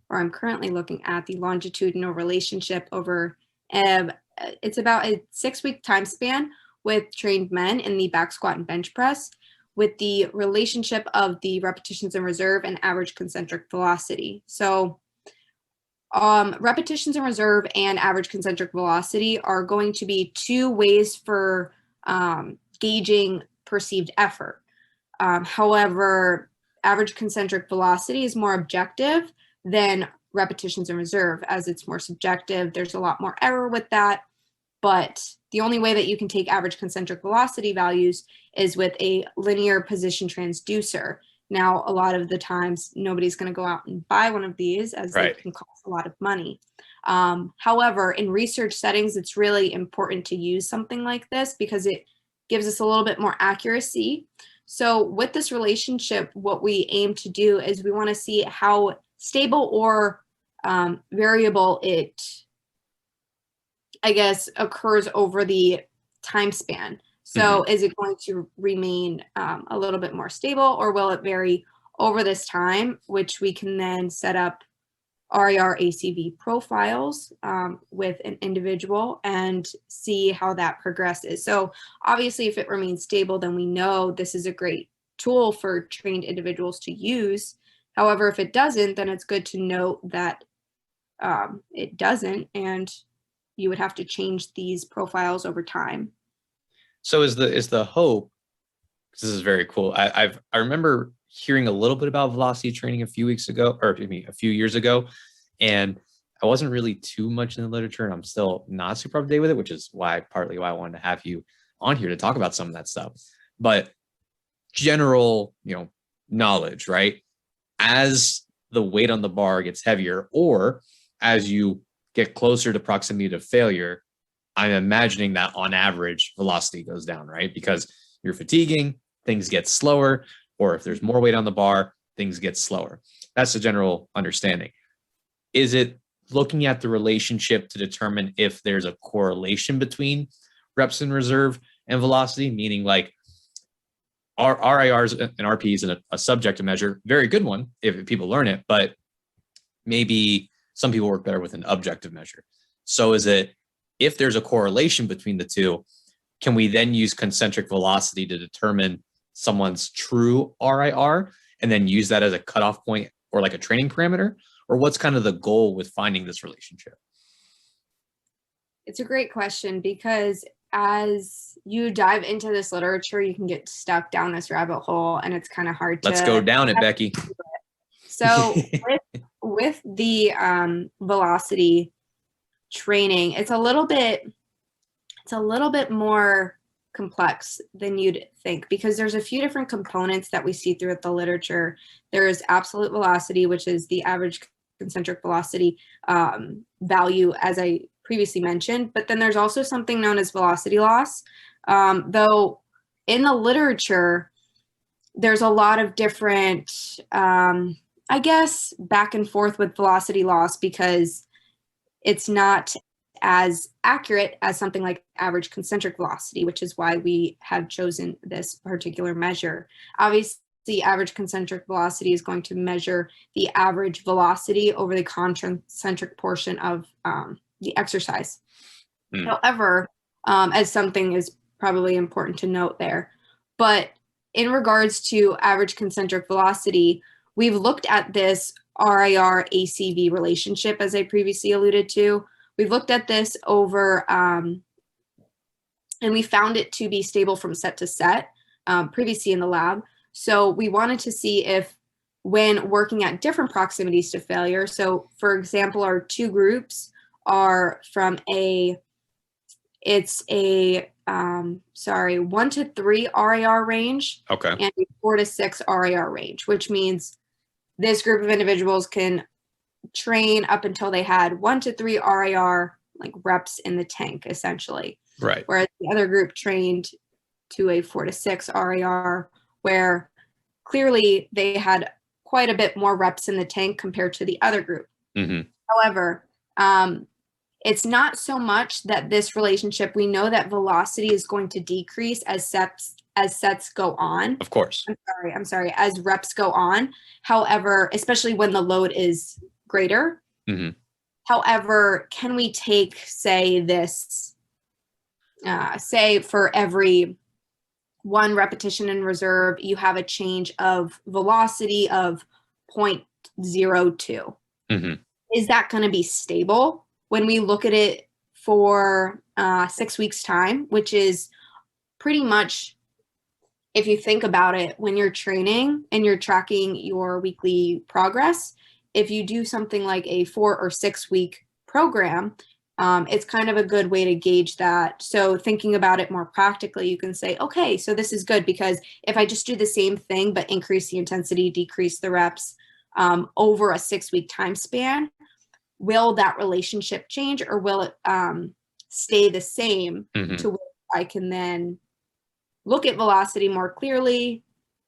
or I'm currently looking at, the longitudinal relationship over, it's about a 6-week time span with trained men in the back squat and bench press, with the relationship of the repetitions in reserve and average concentric velocity. So repetitions in reserve and average concentric velocity are going to be 2 ways for gauging perceived effort. However, average concentric velocity is more objective than repetitions in reserve, as it's more subjective. There's a lot more error with that. But the only way that you can take average concentric velocity values is with a linear position transducer. Now, a lot of the times, nobody's going to go out and buy one of these, as they can cost a lot of money. However, in research settings, it's really important to use something like this because it gives us a little bit more accuracy. So with this relationship, what we aim to do is we want to see how stable or variable it, I guess, occurs over the time span. So is it going to remain a little bit more stable, or will it vary over this time, which we can then set up RER ACV profiles with an individual and see how that progresses. So obviously, if it remains stable, then we know this is a great tool for trained individuals to use. However, if it doesn't, then it's good to note that it doesn't, and you would have to change these profiles over time. So is the hope, this is very cool. I remember hearing a little bit about velocity training a few years ago, and I wasn't really too much in the literature, and I'm still not super up to date with it, which is partly why I wanted to have you on here to talk about some of that stuff. But general, knowledge, right? As the weight on the bar gets heavier, or as you get closer to proximity to failure, I'm imagining that on average velocity goes down, right? Because you're fatiguing, things get slower, or if there's more weight on the bar, things get slower. That's the general understanding. Is it looking at the relationship to determine if there's a correlation between reps in reserve and velocity, meaning like our RIRs and RPs and a subjective measure, very good one if people learn it, but maybe some people work better with an objective measure. So is it, if there's a correlation between the two, can we then use concentric velocity to determine someone's true RIR and then use that as a cutoff point or like a training parameter? Or what's kind of the goal with finding this relationship? It's a great question, because as you dive into this literature, you can get stuck down this rabbit hole, and it's kind of hard to— Let's go down it, Becky. So with the velocity training, it's a little bit more complex than you'd think, because there's a few different components that we see throughout the literature. There's absolute velocity, which is the average concentric velocity value, as I previously mentioned, but then there's also something known as velocity loss. Though in the literature, there's a lot of different, I guess, back and forth with velocity loss, because it's not as accurate as something like average concentric velocity, which is why we have chosen this particular measure. Obviously, average concentric velocity is going to measure the average velocity over the concentric portion of the exercise. However, as something is probably important to note there, but in regards to average concentric velocity, we've looked at this RIR ACV relationship, as I previously alluded to. We've looked at this over, and we found it to be stable from set to set previously in the lab. So we wanted to see if, when working at different proximities to failure, so for example, our two groups are from it's a 1 to 3 RIR range, Okay, and a 4 to 6 RIR range, which means this group of individuals can train up until they had 1 to 3 RIR, like reps in the tank, essentially. right. Whereas the other group trained to a 4 to 6 RIR, where clearly they had quite a bit more reps in the tank compared to the other group. Mm-hmm. However, it's not so much that this relationship, we know that velocity is going to decrease as sets go on. Of course. I'm sorry, as reps go on. However, especially when the load is greater. Mm-hmm. However, can we take, say, this, say for every 1 repetition in reserve, you have a change of velocity of 0.02. Mm-hmm. Is that going to be stable when we look at it for 6 weeks time, which is pretty much, if you think about it, when you're training and you're tracking your weekly progress, if you do something like a 4 or 6 week program, it's kind of a good way to gauge that. So thinking about it more practically, you can say, okay, so this is good, because if I just do the same thing but increase the intensity, decrease the reps over a 6 week time span, will that relationship change, or will it stay the same? Mm-hmm. To where I can then look at velocity more clearly,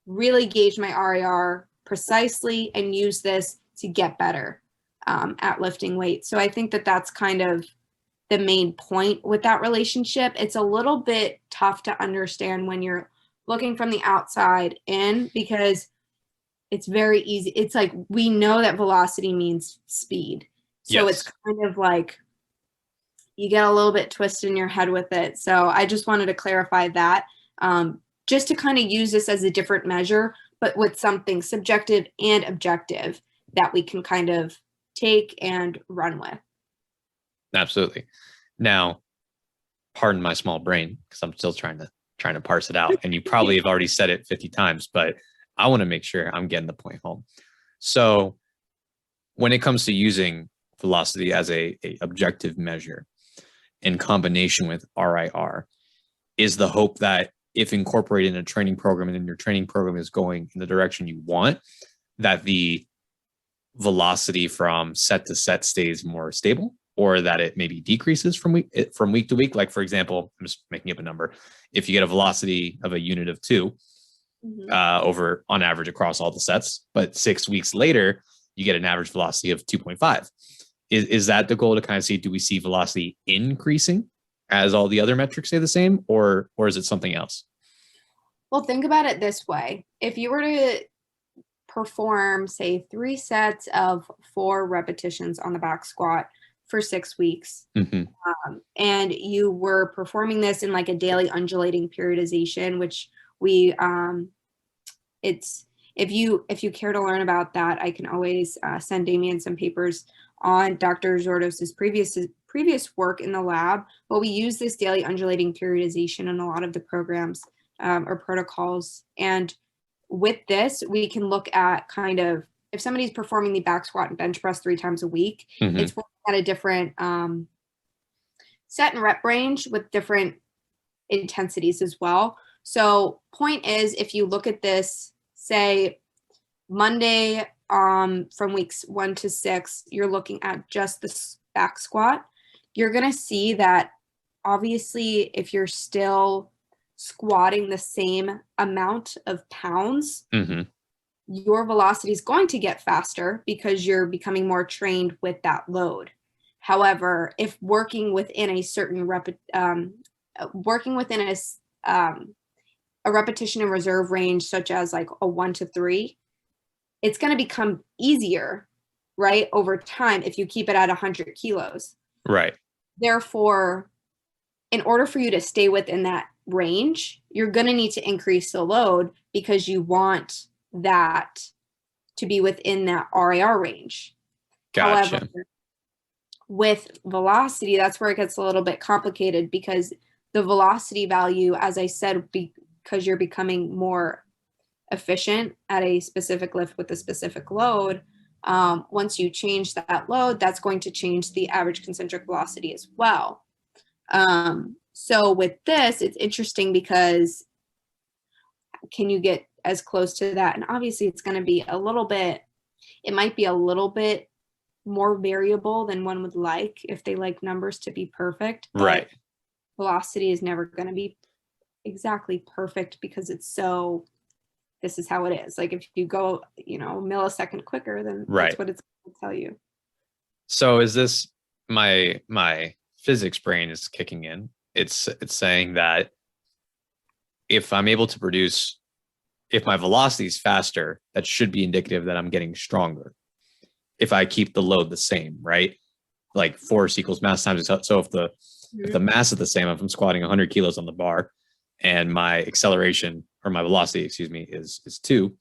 really gauge my RIR precisely, and use this to get better at lifting weights. So I think that that's kind of the main point with that relationship. It's a little bit tough to understand when you're looking from the outside in, because it's very easy. It's like, we know that velocity means speed. So Yes. It's kind of like you get a little bit twisted in your head with it. So I just wanted to clarify that, just to kind of use this as a different measure, but with something subjective and objective that we can kind of take and run with. Absolutely. Now, pardon my small brain, because I'm still trying to parse it out, and you probably have already said it 50 times, but I want to make sure I'm getting the point home. So when it comes to using velocity as a objective measure in combination with RIR, is the hope that if incorporated in a training program and then your training program is going in the direction you want, that the velocity from set to set stays more stable, or that it maybe decreases from week to week? Like, for example, I'm just making up a number. If you get a velocity of a unit of 2 over on average across all the sets, but 6 weeks later, you get an average velocity of 2.5. Is that the goal, to kind of see, do we see velocity increasing as all the other metrics stay the same, or is it something else? Well, think about it this way. If you were to perform, say, 3 sets of 4 repetitions on the back squat for 6 weeks, and you were performing this in like a daily undulating periodization, which we it's if you care to learn about that, I can always send Damien some papers on Dr. Zordos's previous work in the lab. But we use this daily undulating periodization in a lot of the programs or protocols. And with this, we can look at kind of if somebody's performing the back squat and bench press 3 times a week, it's working at a different set and rep range with different intensities as well. So point is, if you look at this, say Monday from weeks 1 to 6, you're looking at just the back squat, you're going to see that obviously if you're still squatting the same amount of pounds, your velocity is going to get faster because you're becoming more trained with that load. However, if working within a certain working within a repetition and reserve range, such as like a 1 to 3, it's going to become easier, right, over time if you keep it at 100 kilos. Right. Therefore, in order for you to stay within that range, you're going to need to increase the load because you want that to be within that RIR range. Gotcha. However, with velocity, that's where it gets a little bit complicated because the velocity value, as I said, because you're becoming more efficient at a specific lift with a specific load, once you change that load, that's going to change the average concentric velocity as well. So with this, it's interesting because can you get as close to that? And obviously it's going to be it might be a little bit more variable than one would like if they like numbers to be perfect. Right. Velocity is never going to be exactly perfect because this is how it is. Like if you go, a millisecond quicker, then that's what it's going to tell you. So is this my physics brain is kicking in? It's saying that if I'm able to produce, if my velocity is faster, that should be indicative that I'm getting stronger. If I keep the load the same, right? Like force equals mass times. So if the mass is the same, if I'm squatting 100 kilos on the bar and my acceleration or my velocity, is 2,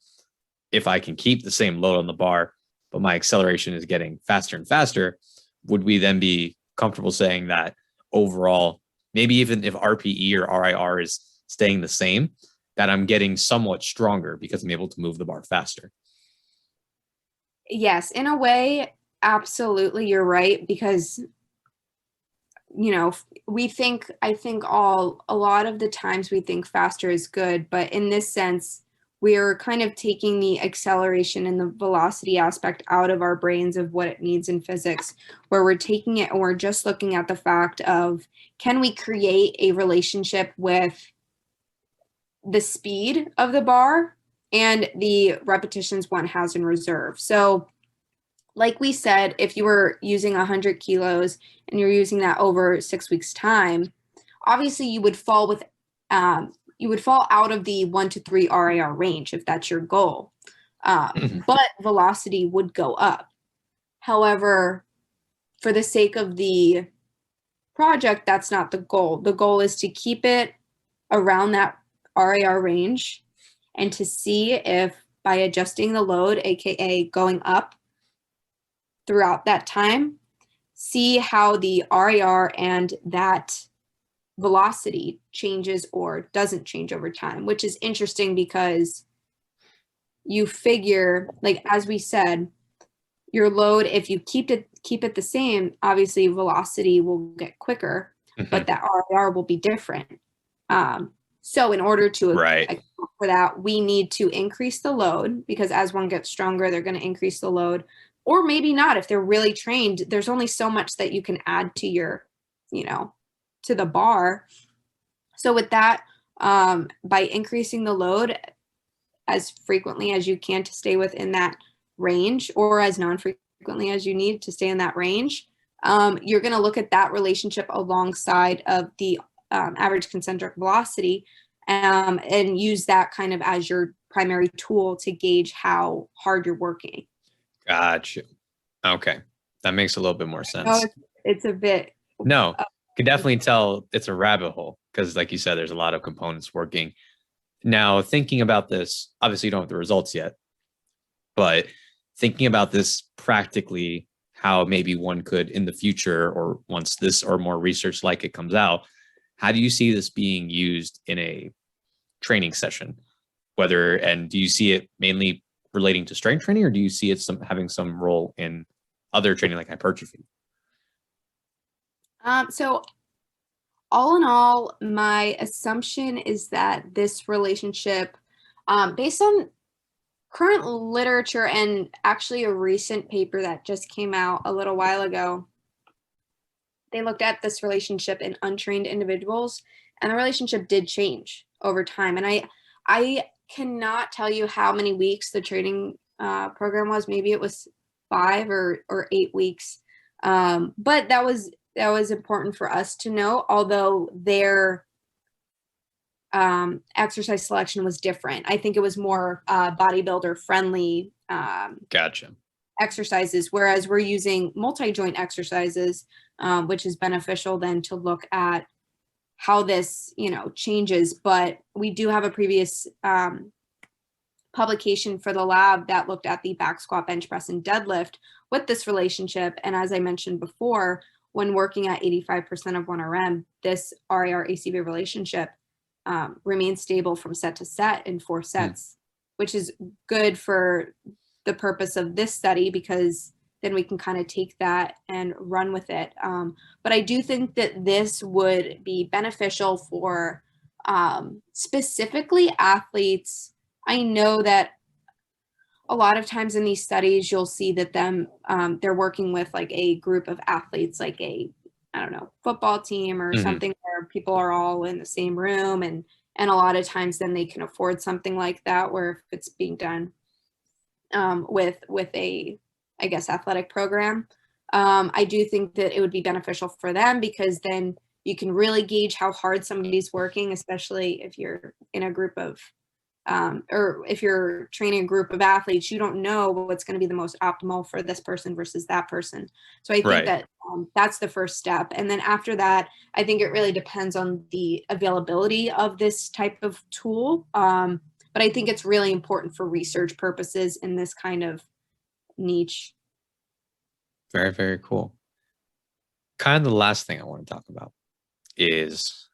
if I can keep the same load on the bar, but my acceleration is getting faster and faster, would we then be comfortable saying that overall, maybe even if RPE or RIR is staying the same, that I'm getting somewhat stronger because I'm able to move the bar faster? Yes, in a way, absolutely, you're right, because I think a lot of the times we think faster is good, but in this sense, we're kind of taking the acceleration and the velocity aspect out of our brains of what it needs in physics, where we're taking it and we're just looking at the fact of, can we create a relationship with the speed of the bar and the repetitions one has in reserve? So like we said, if you were using 100 kilos and you're using that over 6 weeks time, obviously you would fall out of the 1 to 3 RIR range if that's your goal. But velocity would go up. However, for the sake of the project, that's not the goal. The goal is to keep it around that RIR range and to see if by adjusting the load, aka going up throughout that time, see how the RIR and that velocity changes or doesn't change over time, which is interesting because you figure, like as we said, your load, if you keep it the same, obviously velocity will get quicker, but that RIR will be different. So in order to account for that, we need to increase the load, because as one gets stronger, they're going to increase the load, or maybe not. If they're really trained, there's only so much that you can add to your, to the bar. So with that, by increasing the load as frequently as you can to stay within that range, or as non-frequently as you need to stay in that range, you're going to look at that relationship alongside of the average concentric velocity, and use that kind of as your primary tool to gauge how hard you're working. Gotcha. Okay. That makes a little bit more sense. No, it's a bit. No, could definitely tell it's a rabbit hole because, like you said, there's a lot of components working. Now, thinking about this, obviously you don't have the results yet, but thinking about this practically, how maybe one could in the future, or once this or more research like it comes out, how do you see this being used in a training session? And do you see it mainly relating to strength training, or do you see it having some role in other training like hypertrophy? So all in all, my assumption is that this relationship, based on current literature and actually a recent paper that just came out a little while ago, they looked at this relationship in untrained individuals, and the relationship did change over time. And I cannot tell you how many weeks the training program was. Maybe it was 5 or 8 weeks. But that was important for us to know, although their exercise selection was different. I think it was more bodybuilder friendly Gotcha. exercises, whereas we're using multi-joint exercises, which is beneficial then to look at how this, changes. But we do have a previous publication for the lab that looked at the back squat, bench press, and deadlift with this relationship. And as I mentioned before, when working at 85% of 1RM, this RAR-ACV relationship remains stable from set to set in 4 sets, which is good for the purpose of this study, because then we can kind of take that and run with it. But I do think that this would be beneficial for specifically athletes. I know that a lot of times in these studies, you'll see that they're working with like a group of athletes, like football team or something, where people are all in the same room. And a lot of times then they can afford something like that, where if it's being done with a, I guess, athletic program, I do think that it would be beneficial for them, because then you can really gauge how hard somebody's working, especially if you're in a group of or if you're training a group of athletes. You don't know what's going to be the most optimal for this person versus that person. So I think that that's the first step. And then after that, I think it really depends on the availability of this type of tool. But I think it's really important for research purposes in this kind of niche. Very, very cool. Kind of the last thing I want to talk about is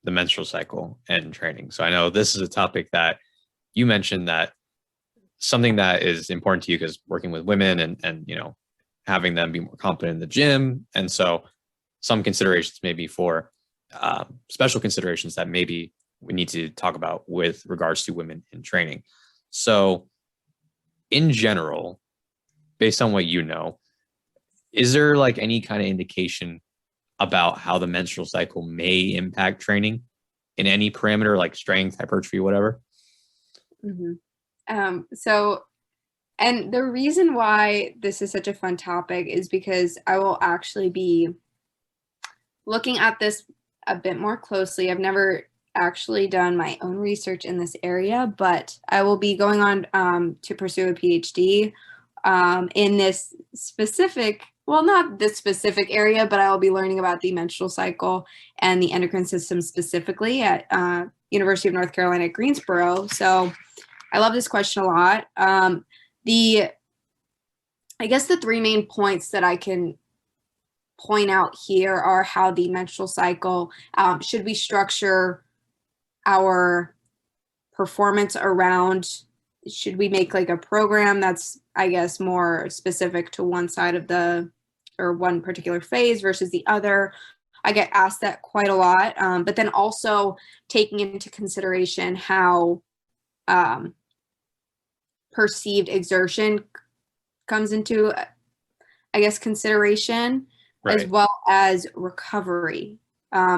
the menstrual cycle and training. So I know this is a topic that you mentioned, that something that is important to you because working with women and having them be more confident in the gym. And so some considerations maybe for special considerations that maybe we need to talk about with regards to women in training. So in general, based on what you know, is there like any kind of indication about how the menstrual cycle may impact training in any parameter, like strength, hypertrophy, whatever? So, and the reason why this is such a fun topic is because I will actually be looking at this a bit more closely. I've never actually done my own research in this area, but I will be going on to pursue a PhD in this specific, well, not this specific area, but I will be learning about the menstrual cycle and the endocrine system specifically at University of North Carolina at Greensboro. So I love this question a lot. I guess the 3 main points that I can point out here are how the menstrual cycle, should we structure our performance around, should we make like a program that's, I guess, more specific to one side of or one particular phase versus the other? I get asked that quite a lot. But then also taking into consideration how perceived exertion comes into, I guess, consideration, as well as recovery.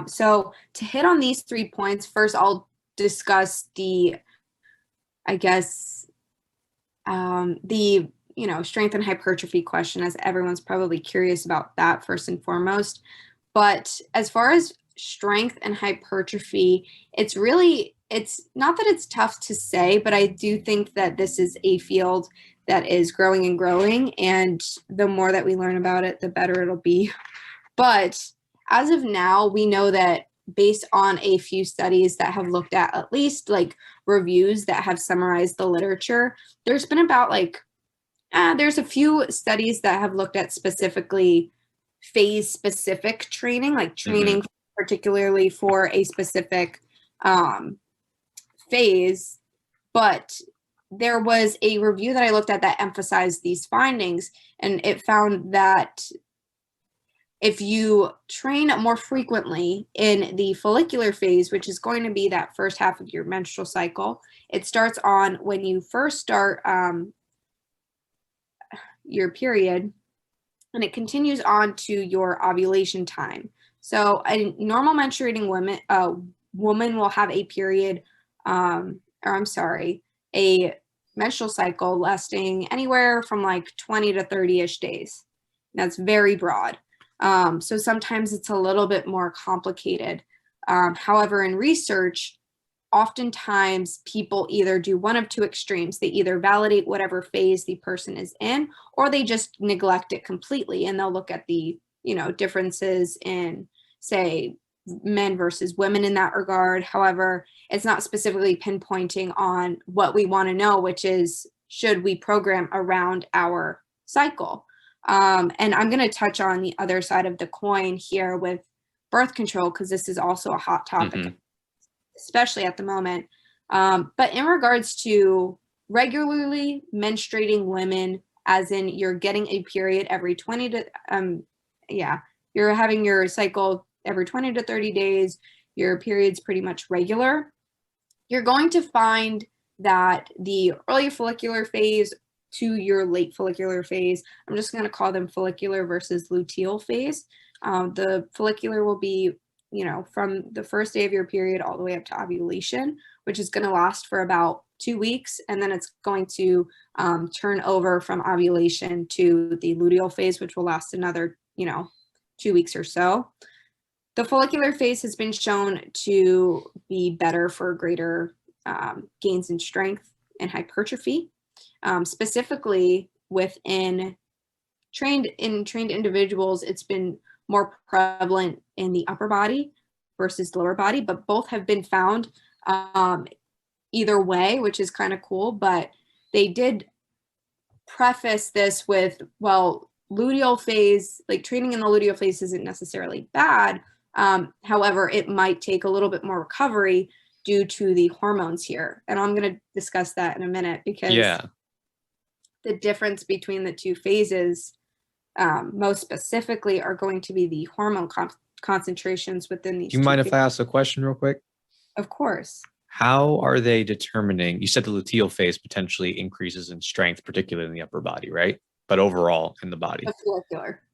So to hit on these 3 points, first I'll discuss the strength and hypertrophy question, as everyone's probably curious about that first and foremost. But as far as strength and hypertrophy, it's not that it's tough to say, but I do think that this is a field that is growing and growing. And the more that we learn about it, the better it'll be. But as of now, we know that based on a few studies that have looked at least like reviews that have summarized the literature, there's been about there's a few studies that have looked at specifically phase specific training, like training particularly for a specific phase. But there was a review that I looked at that emphasized these findings, and it found that if you train more frequently in the follicular phase, which is going to be that first half of your menstrual cycle, it starts on when you first start your period, and it continues on to your ovulation time. So a normal menstruating woman will have a period, a menstrual cycle lasting anywhere from like 20 to 30-ish days. That's very broad. So sometimes it's a little bit more complicated. However, in research, oftentimes people either do one of two extremes. They either validate whatever phase the person is in, or they just neglect it completely, and they'll look at the, differences in, say, men versus women in that regard. However, it's not specifically pinpointing on what we want to know, which is, should we program around our cycle? And I'm going to touch on the other side of the coin here with birth control, because this is also a hot topic, especially at the moment. But in regards to regularly menstruating women, as in you're getting a period every 20 to, you're having your cycle every 20 to 30 days, your period's pretty much regular, you're going to find that the early follicular phase to your late follicular phase, I'm just going to call them follicular versus luteal phase. The follicular will be, from the first day of your period all the way up to ovulation, which is going to last for about 2 weeks. And then it's going to turn over from ovulation to the luteal phase, which will last another, 2 weeks or so. The follicular phase has been shown to be better for greater gains in strength and hypertrophy. Specifically within trained individuals, it's been more prevalent in the upper body versus lower body, but both have been found either way, which is kind of cool. But they did preface this with, well, luteal phase, like training in the luteal phase isn't necessarily bad. However, it might take a little bit more recovery due to the hormones here. And I'm going to discuss that in a minute, because the difference between the two phases, most specifically, are going to be the hormone concentrations within these. Do you mind if I ask a question real quick? Of course. How are they determining? You said the luteal phase potentially increases in strength, particularly in the upper body, right? But overall in the body.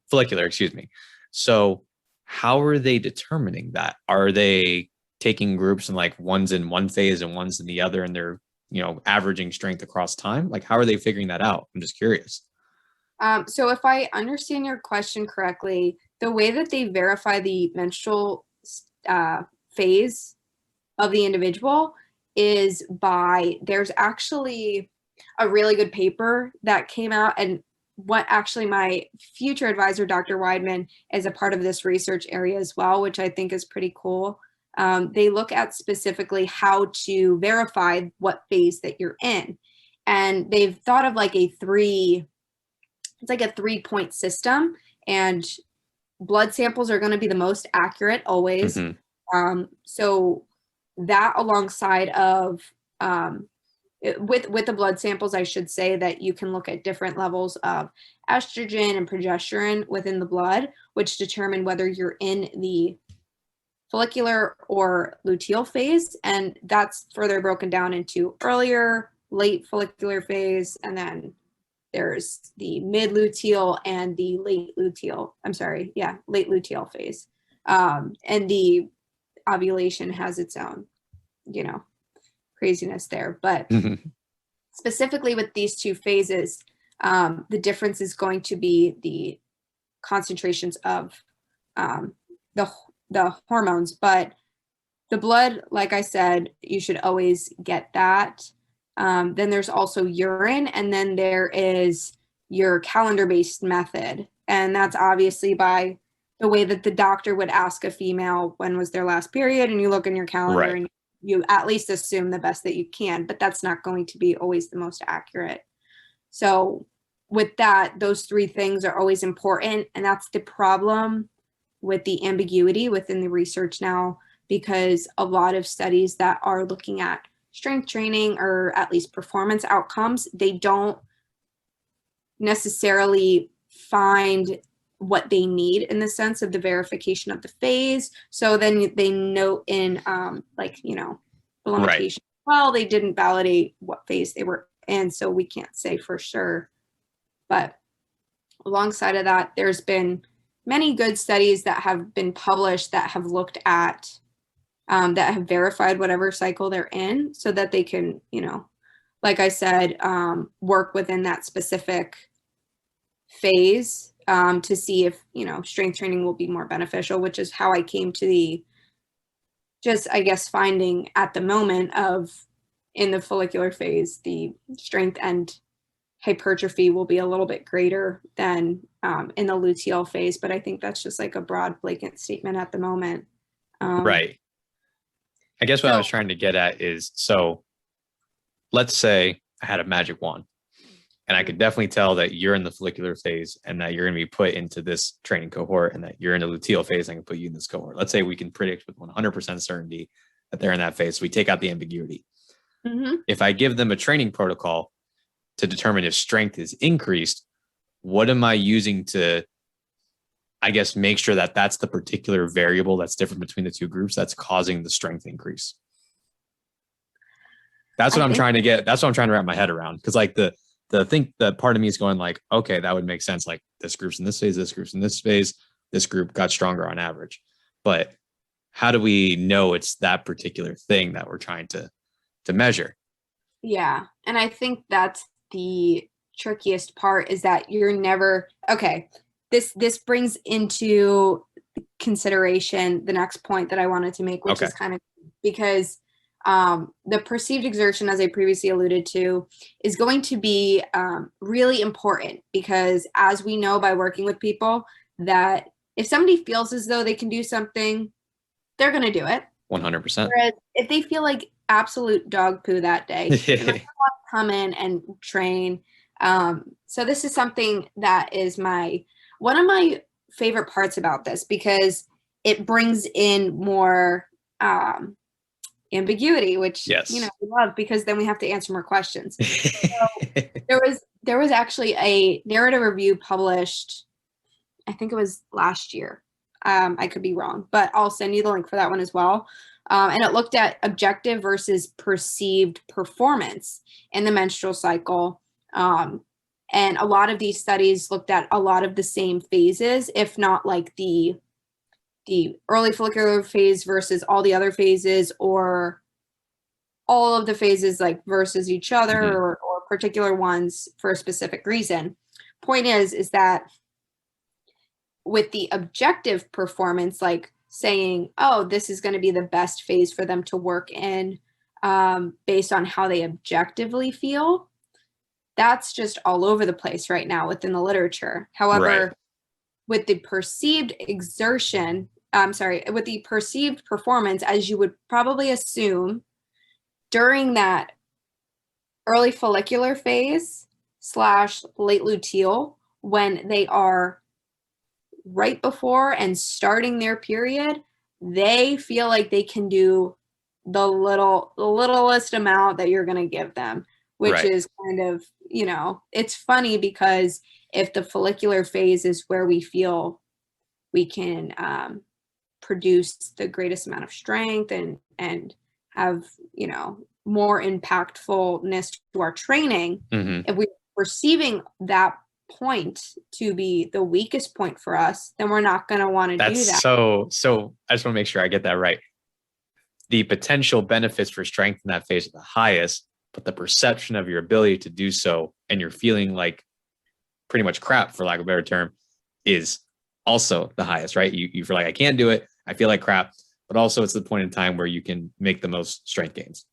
Follicular, excuse me. So how are they determining that? Are they taking groups and like one's in one phase and one's in the other, and they're averaging strength across time? Like, how are they figuring that out? I'm just curious. So if I understand your question correctly, the way that they verify the menstrual phase of the individual is there's actually a really good paper that came out, and what actually my future advisor, Dr. Weidman, is a part of this research area as well, which I think is pretty cool. They look at specifically how to verify what phase that you're in. And they've thought of like it's like a 3-point system, and blood samples are going to be the most accurate always. So that alongside of, with the blood samples, I should say that you can look at different levels of estrogen and progesterone within the blood, which determine whether you're in the follicular or luteal phase. And that's further broken down into earlier, late follicular phase, and then there's the mid luteal and the late luteal phase. And the ovulation has its own, craziness there. But specifically with these two phases, The difference is going to be the concentrations of the hormones, but the blood, like I said, you should always get that. Then there's also urine, and then there is your calendar-based method. And that's obviously by the way that the doctor would ask a female when was their last period, and you look in your calendar and you at least assume the best that you can, but that's not going to be always the most accurate. So with that, those three things are always important. And that's the problem with the ambiguity within the research now, because a lot of studies that are looking at strength training or at least performance outcomes, they don't necessarily find what they need in the sense of the verification of the phase. So then they note in the limitation, well, they didn't validate what phase they were in, so we can't say for sure. But alongside of that, there's been many good studies that have been published that have looked at that have verified whatever cycle they're in, so that they can, like I said, work within that specific phase to see if, strength training will be more beneficial, which is how I came to the finding at the moment of in the follicular phase, the strength and hypertrophy will be a little bit greater than in the luteal phase. But I think that's just like a broad blanket statement at the moment. Right. I guess what I was trying to get at is, so let's say I had a magic wand and I could definitely tell that you're in the follicular phase and that you're going to be put into this training cohort, and that you're in the luteal phase. I can put you in this cohort. Let's say we can predict with 100% certainty that they're in that phase. So we take out the ambiguity. Mm-hmm. If I give them a training protocol to determine if strength is increased, what am I using to, I guess, make sure that that's the particular variable that's different between the two groups that's causing the strength increase? That's what I'm trying to get. That's what I'm trying to wrap my head around. Because like the part of me is going like, okay, that would make sense. Like this group's in this phase, this group's in this phase, this group got stronger on average. But how do we know it's that particular thing that we're trying to measure? Yeah. And I think that's the trickiest part, is that you're never, okay, this brings into consideration the next point that I wanted to make, which is kind of because the perceived exertion, as I previously alluded to, is going to be really important, because as we know by working with people, that if somebody feels as though they can do something, they're going to do it. 100%. Whereas if they feel like absolute dog poo that day, they're not going to want to come in and train. So this is something that is one of my favorite parts about this, because it brings in more ambiguity, which we love, because then we have to answer more questions. So there was actually a narrative review published, I think it was last year. I could be wrong, but I'll send you the link for that one as well. And it looked at objective versus perceived performance in the menstrual cycle. And a lot of these studies looked at a lot of the same phases, if not like the early follicular phase versus all the other phases, or all of the phases like versus each other, or particular ones for a specific reason. Point is that with the objective performance, like saying, oh, this is going to be the best phase for them to work in based on how they objectively feel, that's just all over the place right now within the literature. However, with the perceived with the perceived performance, as you would probably assume, during that early follicular phase / late luteal, when they are right before and starting their period, they feel like they can do the littlest amount that you're going to give them, which is kind of, it's funny, because if the follicular phase is where we feel we can produce the greatest amount of strength and have, more impactfulness to our training, if we're perceiving that point to be the weakest point for us, then we're not going to want to do that. So I just want to make sure I get that right. The potential benefits for strength in that phase are the highest, but the perception of your ability to do so, and you're feeling like pretty much crap, for lack of a better term, is also the highest, right? You feel like I can't do it. I feel like crap, but also it's the point in time where you can make the most strength gains.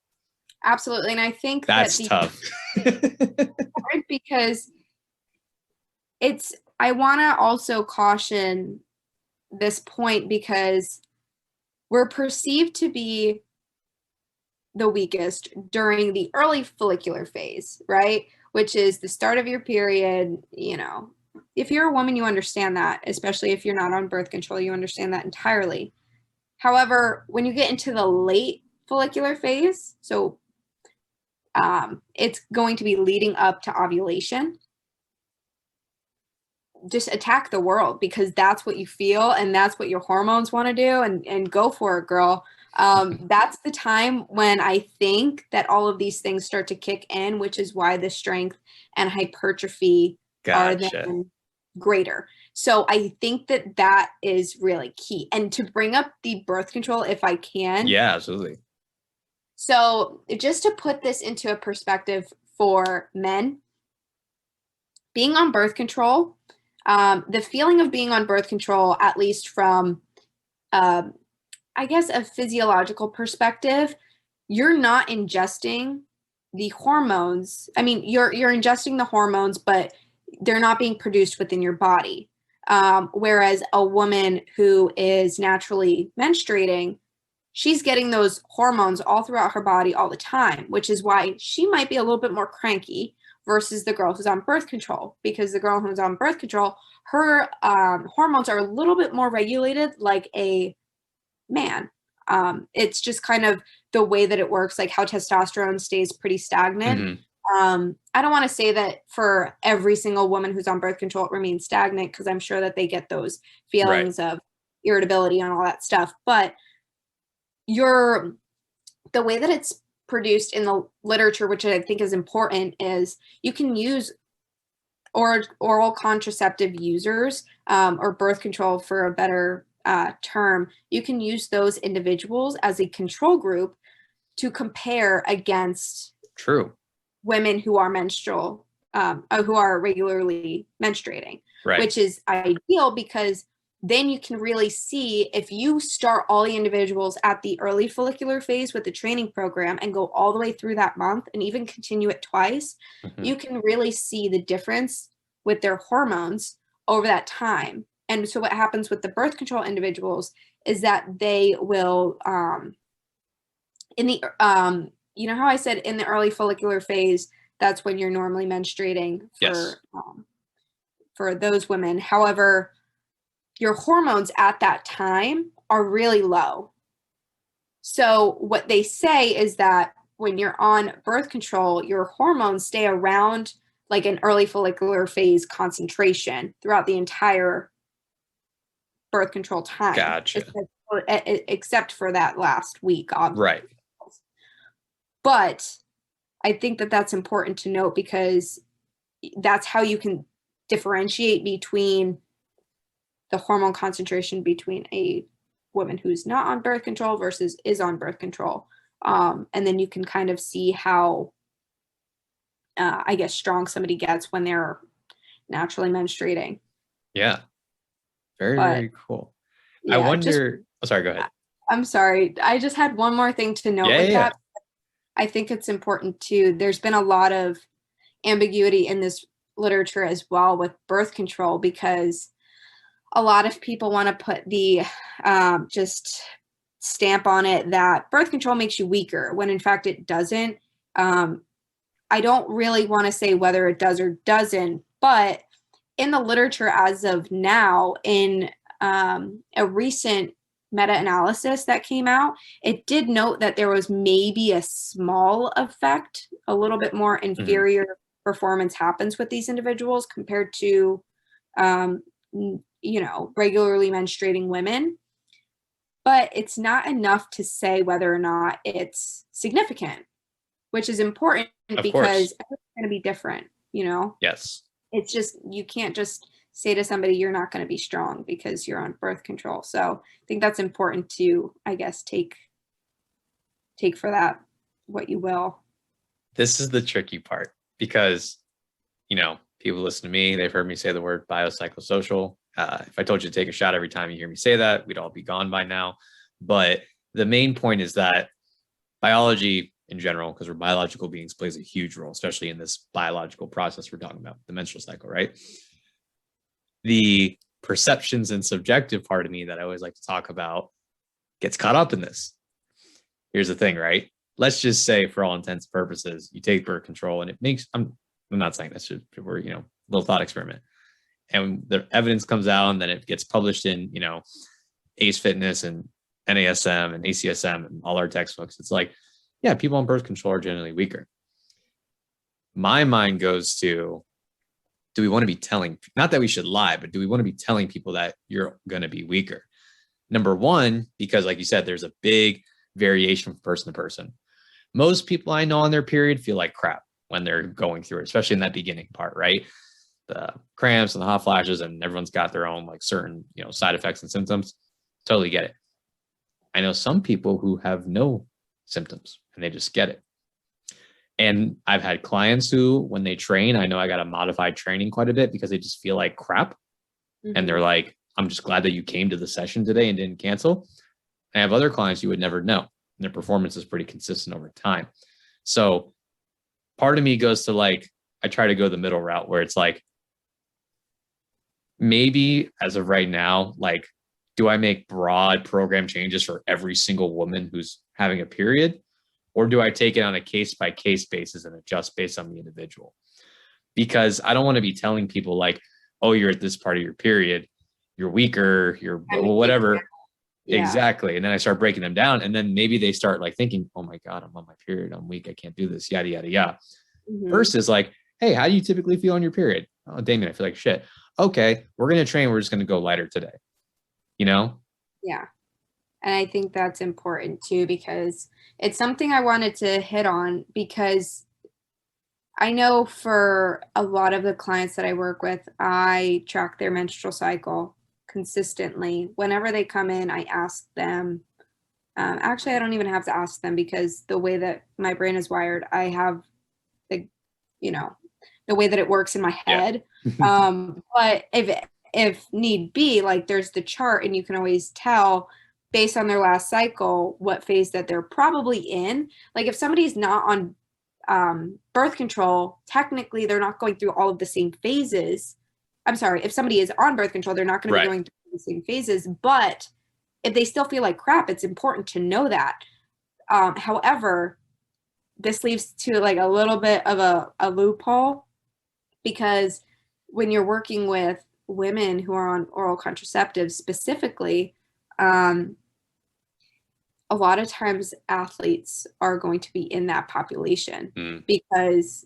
Absolutely. And I think that's tough. Because I want to also caution this point because we're perceived to be the weakest during the early follicular phase, right? Which is the start of your period. You know, if you're a woman, you understand that, especially if you're not on birth control, you understand that entirely. However, when you get into the late follicular phase, so it's going to be leading up to ovulation, just attack the world because that's what you feel and that's what your hormones want to do, and go for it, girl. That's the time when I think that all of these things start to kick in, which is why the strength and hypertrophy are then greater. So I think that that is really key. And to bring up the birth control, if I can. Yeah, absolutely. So just to put this into a perspective for men, being on birth control, the feeling of being on birth control, at least from I guess a physiological perspective, you're not ingesting the hormones. I mean, you're ingesting the hormones, but they're not being produced within your body. Whereas a woman who is naturally menstruating, she's getting those hormones all throughout her body all the time, which is why she might be a little bit more cranky versus the girl who's on birth control, because the girl who's on birth control, her hormones are a little bit more regulated like a man. It's just kind of the way that it works, like how testosterone stays pretty stagnant. Mm-hmm. I don't want to say that for every single woman who's on birth control it remains stagnant, because I'm sure that they get those feelings of irritability and all that stuff. But the way that it's produced in the literature, which I think is important, is you can use oral contraceptive users, or birth control for a better term. You can use those individuals as a control group to compare against women who are who are regularly menstruating, which is ideal, because then you can really see, if you start all the individuals at the early follicular phase with the training program and go all the way through that month and even continue it twice, you can really see the difference with their hormones over that time. And so what happens with the birth control individuals is that they will, in the, you know how I said in the early follicular phase, that's when you're normally menstruating for those women. However, your hormones at that time are really low. So what they say is that when you're on birth control, your hormones stay around like an early follicular phase concentration throughout the entire birth control time. Gotcha. Except for that last week, obviously. Right. But I think that that's important to note, because that's how you can differentiate between the hormone concentration between a woman who's not on birth control versus is on birth control. And then you can kind of see how, I guess, strong somebody gets when they're naturally menstruating. Yeah. Very cool. Yeah, I wonder. Sorry, go ahead. I'm sorry. I just had one more thing to note with that. I think it's important too. There's been a lot of ambiguity in this literature as well with birth control, because a lot of people want to put the just stamp on it that birth control makes you weaker, when in fact it doesn't. I don't really want to say whether it does or doesn't, but in the literature as of now, in a recent meta-analysis that came out, it did note that there was maybe a small effect, a little bit more inferior performance happens with these individuals compared to, regularly menstruating women. But it's not enough to say whether or not it's significant, which is important because it's going to be different, Yes. It's just, you can't just say to somebody, you're not going to be strong because you're on birth control. So I think that's important to, I guess, take for that what you will. This is the tricky part, because, People listen to me, they've heard me say the word biopsychosocial. If I told you to take a shot every time you hear me say that, we'd all be gone by now. But the main point is that biology in general, because we're biological beings, plays a huge role, especially in this biological process we're talking about, the menstrual cycle, right? The perceptions and subjective part of me that I always like to talk about gets caught up in this. Here's the thing, right? Let's just say, for all intents and purposes, you take birth control and it makes, I'm not saying this, we're, little thought experiment. And the evidence comes out and then it gets published in, ACE Fitness and NASM and ACSM and all our textbooks. It's like, yeah, people on birth control are generally weaker. My mind goes to, do we want to be telling, not that we should lie, but do we want to be telling people that you're going to be weaker? Number one, because like you said, there's a big variation from person to person. Most people I know on their period feel like crap when they're going through it, especially in that beginning part, right? The cramps and the hot flashes, and everyone's got their own like certain, side effects and symptoms. Totally get it. I know some people who have no symptoms and they just get it. And I've had clients who, when they train, I know I got to modify training quite a bit because they just feel like crap. Mm-hmm. And they're like, I'm just glad that you came to the session today and didn't cancel. I have other clients you would never know. And their performance is pretty consistent over time. So part of me goes to like, I try to go the middle route where it's like, maybe as of right now, like, do I make broad program changes for every single woman who's having a period? Or do I take it on a case-by-case basis and adjust based on the individual? Because I don't want to be telling people like, oh, you're at this part of your period, you're weaker, you're whatever. Yeah. Exactly. And then I start breaking them down. And then maybe they start like thinking, oh my God, I'm on my period, I'm weak, I can't do this, yada, yada, yada. Mm-hmm. Versus like, hey, how do you typically feel on your period? Oh, Damien, I feel like shit. Okay, we're going to train. We're just going to go lighter today. Yeah. And I think that's important too, because it's something I wanted to hit on, because I know for a lot of the clients that I work with, I track their menstrual cycle consistently. Whenever they come in, I ask them, actually, I don't even have to ask them, because the way that my brain is wired, I have the way that it works in my head. Yeah. But if need be, like there's the chart and you can always tell based on their last cycle what phase that they're probably in. Like if somebody's not on birth control, technically they're not going through all of the same phases. I'm sorry, if somebody is on birth control, they're not going to be going through the same phases. But if they still feel like crap, it's important to know that. However, this leads to like a little bit of a loophole, because when you're working with women who are on oral contraceptives specifically, a lot of times athletes are going to be in that population because,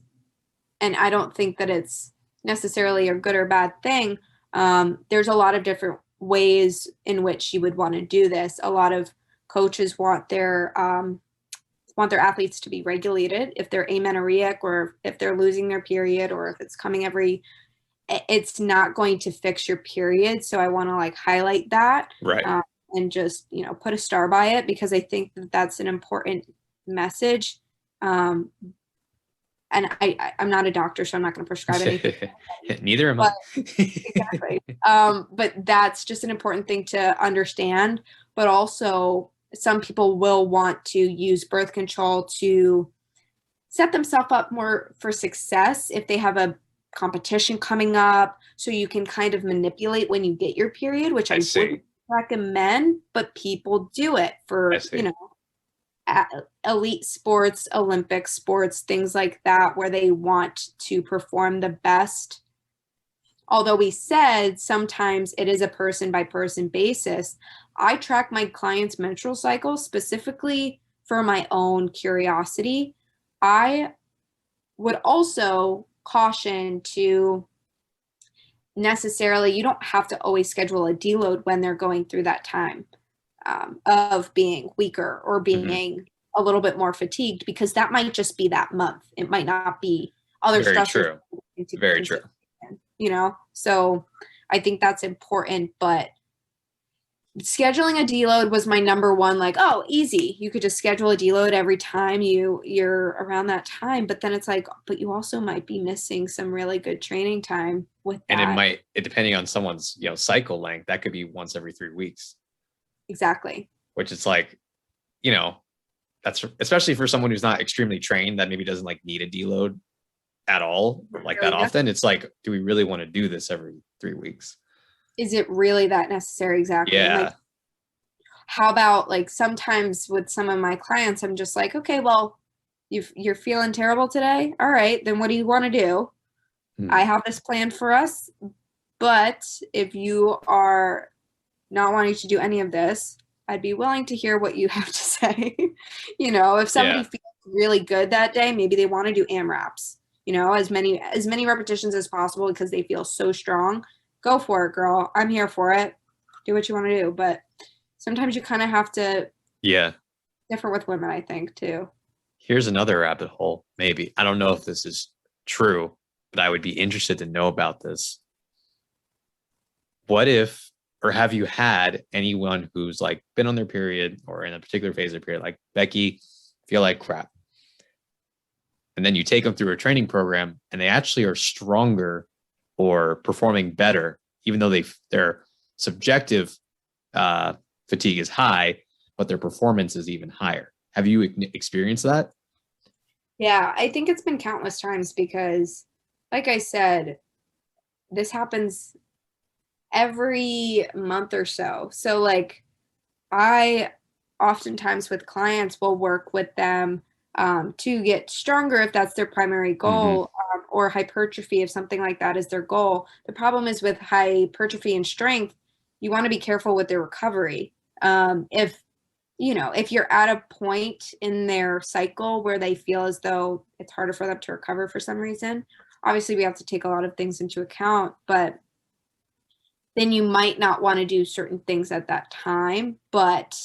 and I don't think that it's necessarily a good or bad thing. There's a lot of different ways in which you would want to do this. A lot of coaches want their athletes to be regulated if they're amenorrheic, or if they're losing their period, or if it's coming it's not going to fix your period. So I want to like highlight that, and just, put a star by it, because I think that that's an important message. And I'm not a doctor, so I'm not going to prescribe anything. Neither am I. Exactly. But that's just an important thing to understand. But also, some people will want to use birth control to set themselves up more for success if they have a competition coming up, so you can kind of manipulate when you get your period, which I wouldn't recommend, but people do it for, elite sports, Olympic sports, things like that, where they want to perform the best. Although we said sometimes it is a person by person basis, I track my clients' menstrual cycles specifically for my own curiosity. I would also caution to necessarily, you don't have to always schedule a deload when they're going through that time of being weaker or being a little bit more fatigued, because that might just be that month. It might not be other stuff. Very true. So I think that's important. But scheduling a deload was my number one, like, oh, easy. You could just schedule a deload every time you're around that time. But then it's like, but you also might be missing some really good training time with And that. depending on someone's, cycle length, that could be once every 3 weeks. Exactly. Which is like, that's especially for someone who's not extremely trained, that maybe doesn't like need a deload at all, like that often. It's like, do we really want to do this every 3 weeks? Is it really that necessary? Exactly. Yeah. Like, how about like sometimes with some of my clients, I'm just like, okay, well, you're feeling terrible today. All right, then what do you want to do? I have this plan for us, but if you are not wanting to do any of this, I'd be willing to hear what you have to say. If somebody feels really good that day, maybe they want to do AMRAPs, as many repetitions as possible because they feel so strong. Go for it, girl. I'm here for it. Do what you want to do. But sometimes you kind of have to differ with women, I think, too. Here's another rabbit hole, maybe. I don't know if this is true, but I would be interested to know about this. What if, or have you had anyone who's like been on their period or in a particular phase of their period, like, Becky, feel like crap? And then you take them through a training program and they actually are stronger or performing better, even though their subjective fatigue is high, but their performance is even higher. Have you experienced that? Yeah, I think it's been countless times because, like I said, this happens every month or so. So like I oftentimes with clients will work with them to get stronger if that's their primary goal, or hypertrophy if something like that is their goal. The problem is with hypertrophy and strength, you want to be careful with their recovery. If you're at a point in their cycle where they feel as though it's harder for them to recover for some reason, obviously we have to take a lot of things into account, but then you might not want to do certain things at that time. But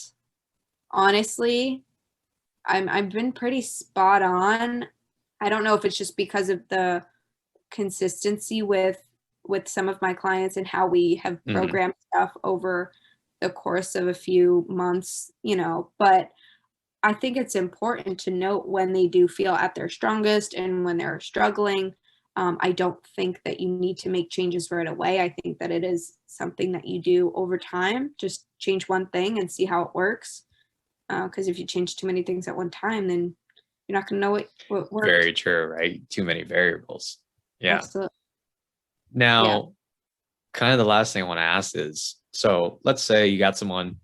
honestly, I've been pretty spot on. I don't know if it's just because of the consistency with some of my clients and how we have programmed stuff over the course of a few months, but I think it's important to note when they do feel at their strongest and when they're struggling. I don't think that you need to make changes right away. I think that it is something that you do over time. Just change one thing and see how it works. Because if you change too many things at one time, then you're not going to know what works. Very true, right? Too many variables. Yeah. Absolutely. Now, kind of the last thing I want to ask is, so let's say you got someone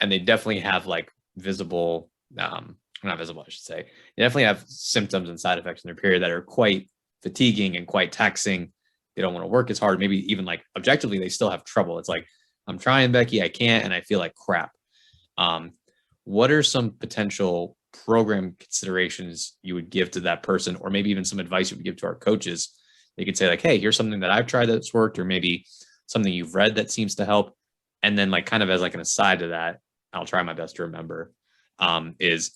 and they definitely have like visible, not visible, I should say. They definitely have symptoms and side effects in their period that are quite fatiguing and quite taxing. They don't want to work as hard. Maybe even like objectively, they still have trouble. It's like, I'm trying, Becky, I can't, and I feel like crap. What are some potential program considerations you would give to that person, or maybe even some advice you would give to our coaches? They could say like, hey, here's something that I've tried that's worked, or maybe something you've read that seems to help. And then like kind of as like an aside to that, I'll try my best to remember, is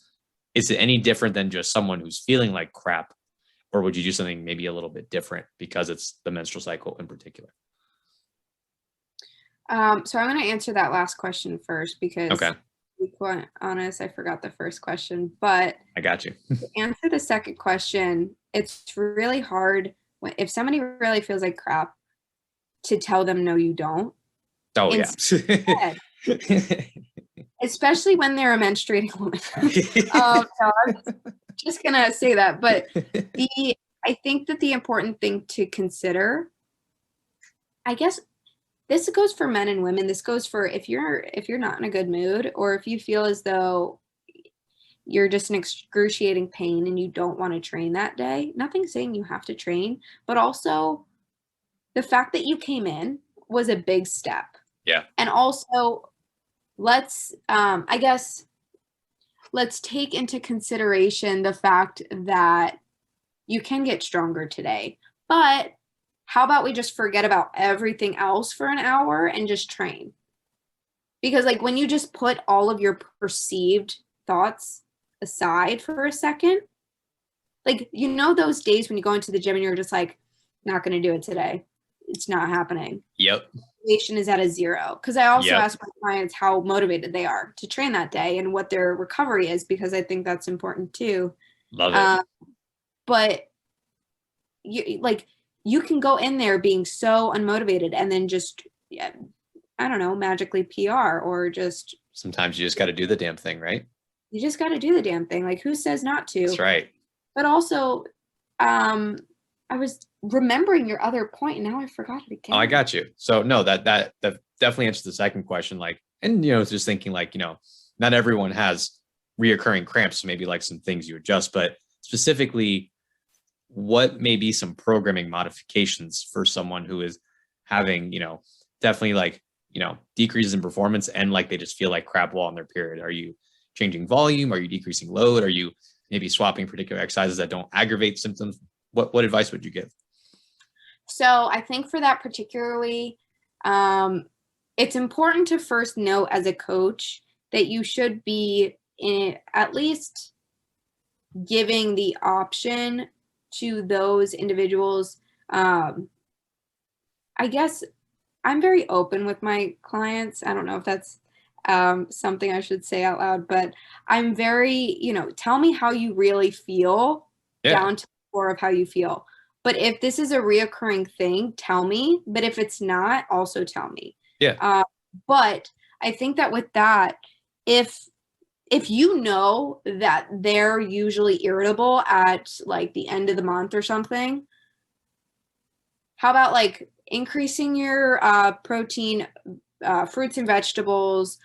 it any different than just someone who's feeling like crap? Or would you do something maybe a little bit different because it's the menstrual cycle in particular? So I'm going to answer that last question first because, to be quite honest, I forgot the first question. But I got you. To answer the second question, it's really hard if somebody really feels like crap to tell them no, you don't. Oh, Instead, especially when they're a menstruating woman. So I'm just gonna say that, but I think that the important thing to consider, I guess this goes for men and women. This goes for if you're not in a good mood, or if you feel as though you're just in excruciating pain and you don't want to train that day. Nothing saying you have to train, but also the fact that you came in was a big step. Yeah. And also let's take into consideration the fact that you can get stronger today, but how about we just forget about everything else for an hour and just train? Because like when you just put all of your perceived thoughts aside for a second, like, those days when you go into the gym and you're just like, not going to do it today. It's not happening. Yep. motivation is at a zero. Because I also Yep. ask my clients how motivated they are to train that day and what their recovery is, because I think that's important too. Love it. Um, but you can go in there being so unmotivated and then just, yeah, I don't know, magically PR, or just, Sometimes you just got to do the damn thing, right? you just got to do the damn thing. Like, who says not That's to? right. But also, I was remembering your other point and now I forgot it Oh, I again. got you. So no, that definitely answers the second question. Like, and just thinking like, not everyone has reoccurring cramps, so maybe like some things you adjust, but specifically, what may be some programming modifications for someone who is having, definitely like, decreases in performance and like they just feel like crap while on their period? Are you changing volume? Are you decreasing load? Are you maybe swapping particular exercises that don't aggravate symptoms? What advice would you give? So I think for that particularly, it's important to first note as a coach that you should be at least giving the option to those individuals. I guess I'm very open with my clients. I don't know if that's something I should say out loud, but I'm very, tell me how you really feel, Yeah. down to the core of how you feel. But if this is a reoccurring thing, tell me. But if it's not, also tell me. Yeah. But I think that with that, if you know that they're usually irritable at like the end of the month or something, how about like increasing your protein, fruits and vegetables,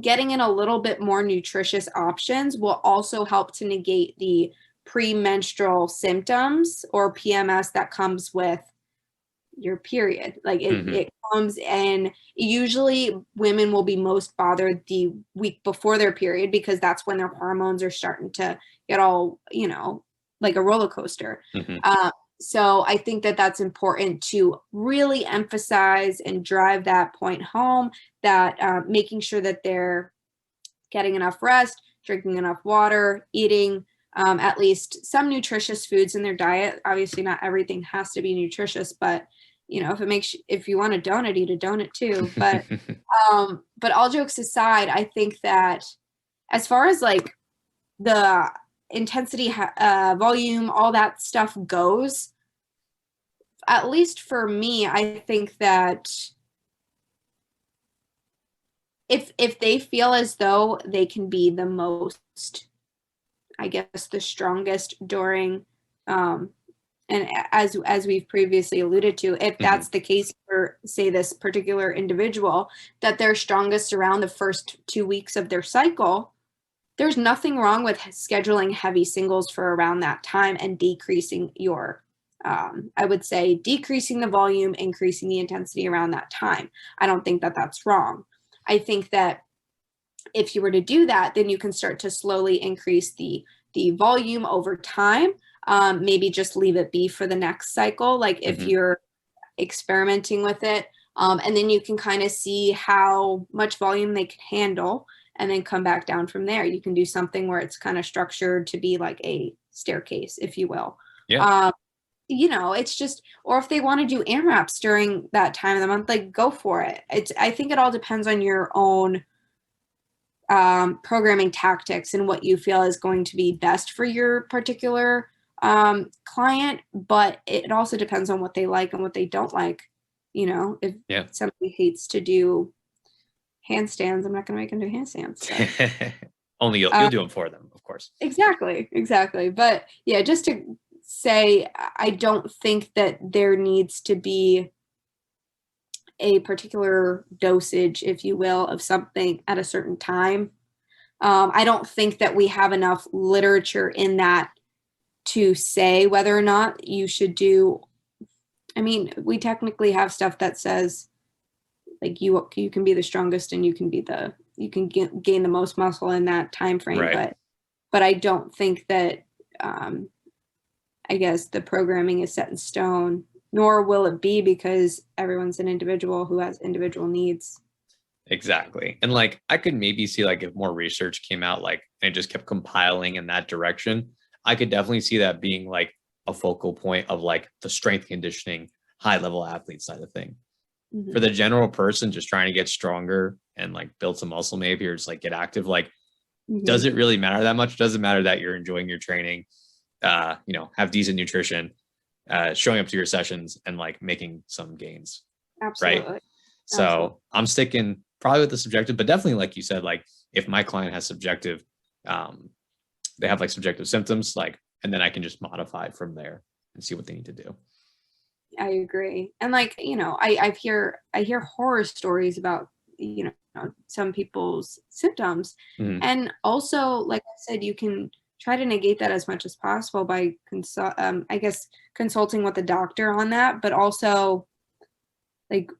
getting in a little bit more nutritious options will also help to negate the premenstrual symptoms or PMS that comes with your period. Like it comes, and usually women will be most bothered the week before their period because that's when their hormones are starting to get all, like a roller coaster. So I think that that's important to really emphasize and drive that point home, that making sure that they're getting enough rest, drinking enough water, eating at least some nutritious foods in their diet. Obviously, not everything has to be nutritious, but if you want a donut, eat a donut too. But all jokes aside, I think that as far as like the intensity, volume, all that stuff goes, at least for me, I think that if they feel as though they can be the most, I guess, the strongest during, and as we've previously alluded to, if that's the case for, say, this particular individual, that they're strongest around the first 2 weeks of their cycle, there's nothing wrong with scheduling heavy singles for around that time and decreasing your, I would say, decreasing the volume, increasing the intensity around that time. I don't think that that's wrong. I think that if you were to do that, then you can start to slowly increase the volume over time. Maybe just leave it be for the next cycle, like if you're experimenting with it. And then you can kind of see how much volume they can handle and then come back down from there. You can do something where it's kind of structured to be like a staircase, if you will. Yeah. It's just, or if they want to do AMRAPs during that time of the month, like go for it. I think it all depends on your own programming tactics and what you feel is going to be best for your particular client, but it also depends on what they like and what they don't like. If somebody hates to do handstands, I'm not going to make them do handstands. So. Only you'll do them for them, of course. Exactly. But yeah, just to say, I don't think that there needs to be a particular dosage, if you will, of something at a certain time. I don't think that we have enough literature in that to say whether or not you should do. I mean, we technically have stuff that says like you can be the strongest and you can gain the most muscle in that time frame, right. but I don't think that I guess the programming is set in stone, nor will it be, because everyone's an individual who has individual needs. Exactly. And like I could maybe see like if more research came out like and it just kept compiling in that direction, I could definitely see that being like a focal point of like the strength conditioning high level athlete side of thing. For the general person just trying to get stronger and like build some muscle maybe, or just like get active, like, does it really matter that much? Does it matter that you're enjoying your training, have decent nutrition, showing up to your sessions and like making some gains? Absolutely. Right. So I'm sticking probably with the subjective, but definitely, like you said, like if my client has subjective, they have like subjective symptoms, like, and then I can just modify from there and see what they need to do. I agree. And like, I hear horror stories about, some people's symptoms. And also, like I said, you can try to negate that as much as possible by consulting with a doctor on that. But also, like,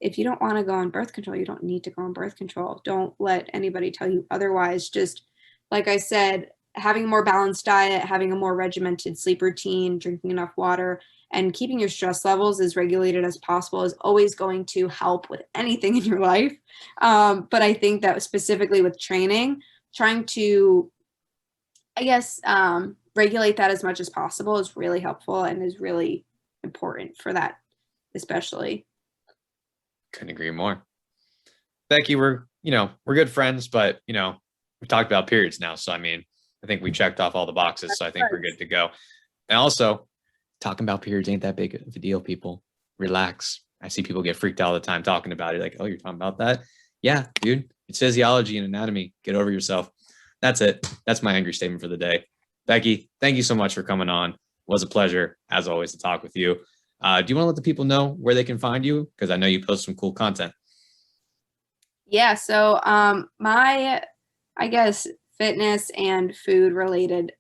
if you don't want to go on birth control, you don't need to go on birth control. Don't let anybody tell you otherwise. Just like I said, having a more balanced diet, having a more regimented sleep routine, drinking enough water, and keeping your stress levels as regulated as possible is always going to help with anything in your life. But I think that specifically with training, trying to, regulate that as much as possible is really helpful and is really important for that, especially. Couldn't agree more. Becky, we're good friends, but we talked about periods now. So, I mean, I think we checked off all the boxes. So I think we're good to go. And also, talking about periods ain't that big of a deal, people. Relax. I see people get freaked out all the time talking about it. Like, oh, you're talking about that? Yeah, dude. It's physiology and anatomy. Get over yourself. That's it. That's my angry statement for the day. Becky, thank you so much for coming on. It was a pleasure, as always, to talk with you. Do you want to let the people know where they can find you? Because I know you post some cool content. Yeah. So my, fitness and food related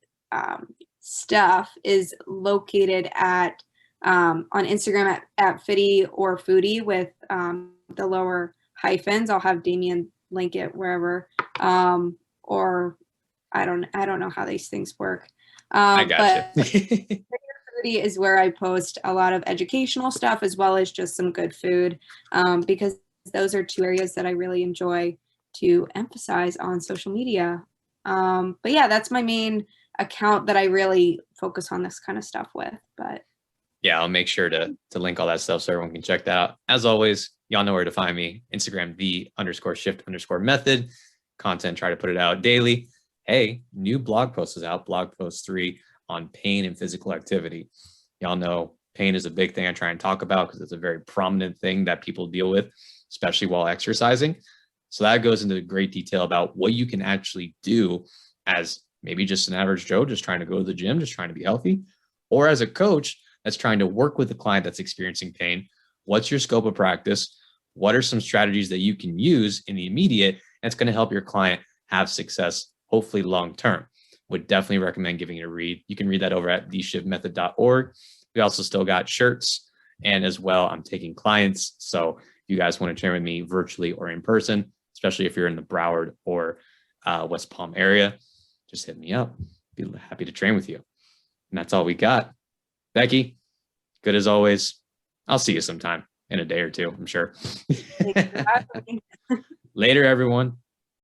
stuff is located at on Instagram at Fitty or Foodie with the lower hyphens. I'll have Damien link it wherever, or I don't know how these things work. I got you. Foodie is where I post a lot of educational stuff as well as just some good food, because those are two areas that I really enjoy to emphasize on social media. But yeah, that's my main account that I really focus on this kind of stuff with. But yeah, I'll make sure to link all that stuff so everyone can check that out. As always, y'all know where to find me. Instagram, the_shift_method. Content, try to put it out daily. Hey, new blog post is out, blog post 3 on pain and physical activity. Y'all know pain is a big thing I try and talk about because it's a very prominent thing that people deal with, especially while exercising. So that goes into great detail about what you can actually do as maybe just an average Joe, just trying to go to the gym, just trying to be healthy, or as a coach that's trying to work with a client that's experiencing pain. What's your scope of practice? What are some strategies that you can use in the immediate that's going to help your client have success, hopefully long-term? Would definitely recommend giving it a read. You can read that over at theshiftmethod.org. We also still got shirts, and as well, I'm taking clients. So if you guys want to train with me virtually or in person, especially if you're in the Broward or West Palm area, just hit me up. Be happy to train with you. And that's all we got. Becky, good as always. I'll see you sometime in a day or two, I'm sure. Later, everyone.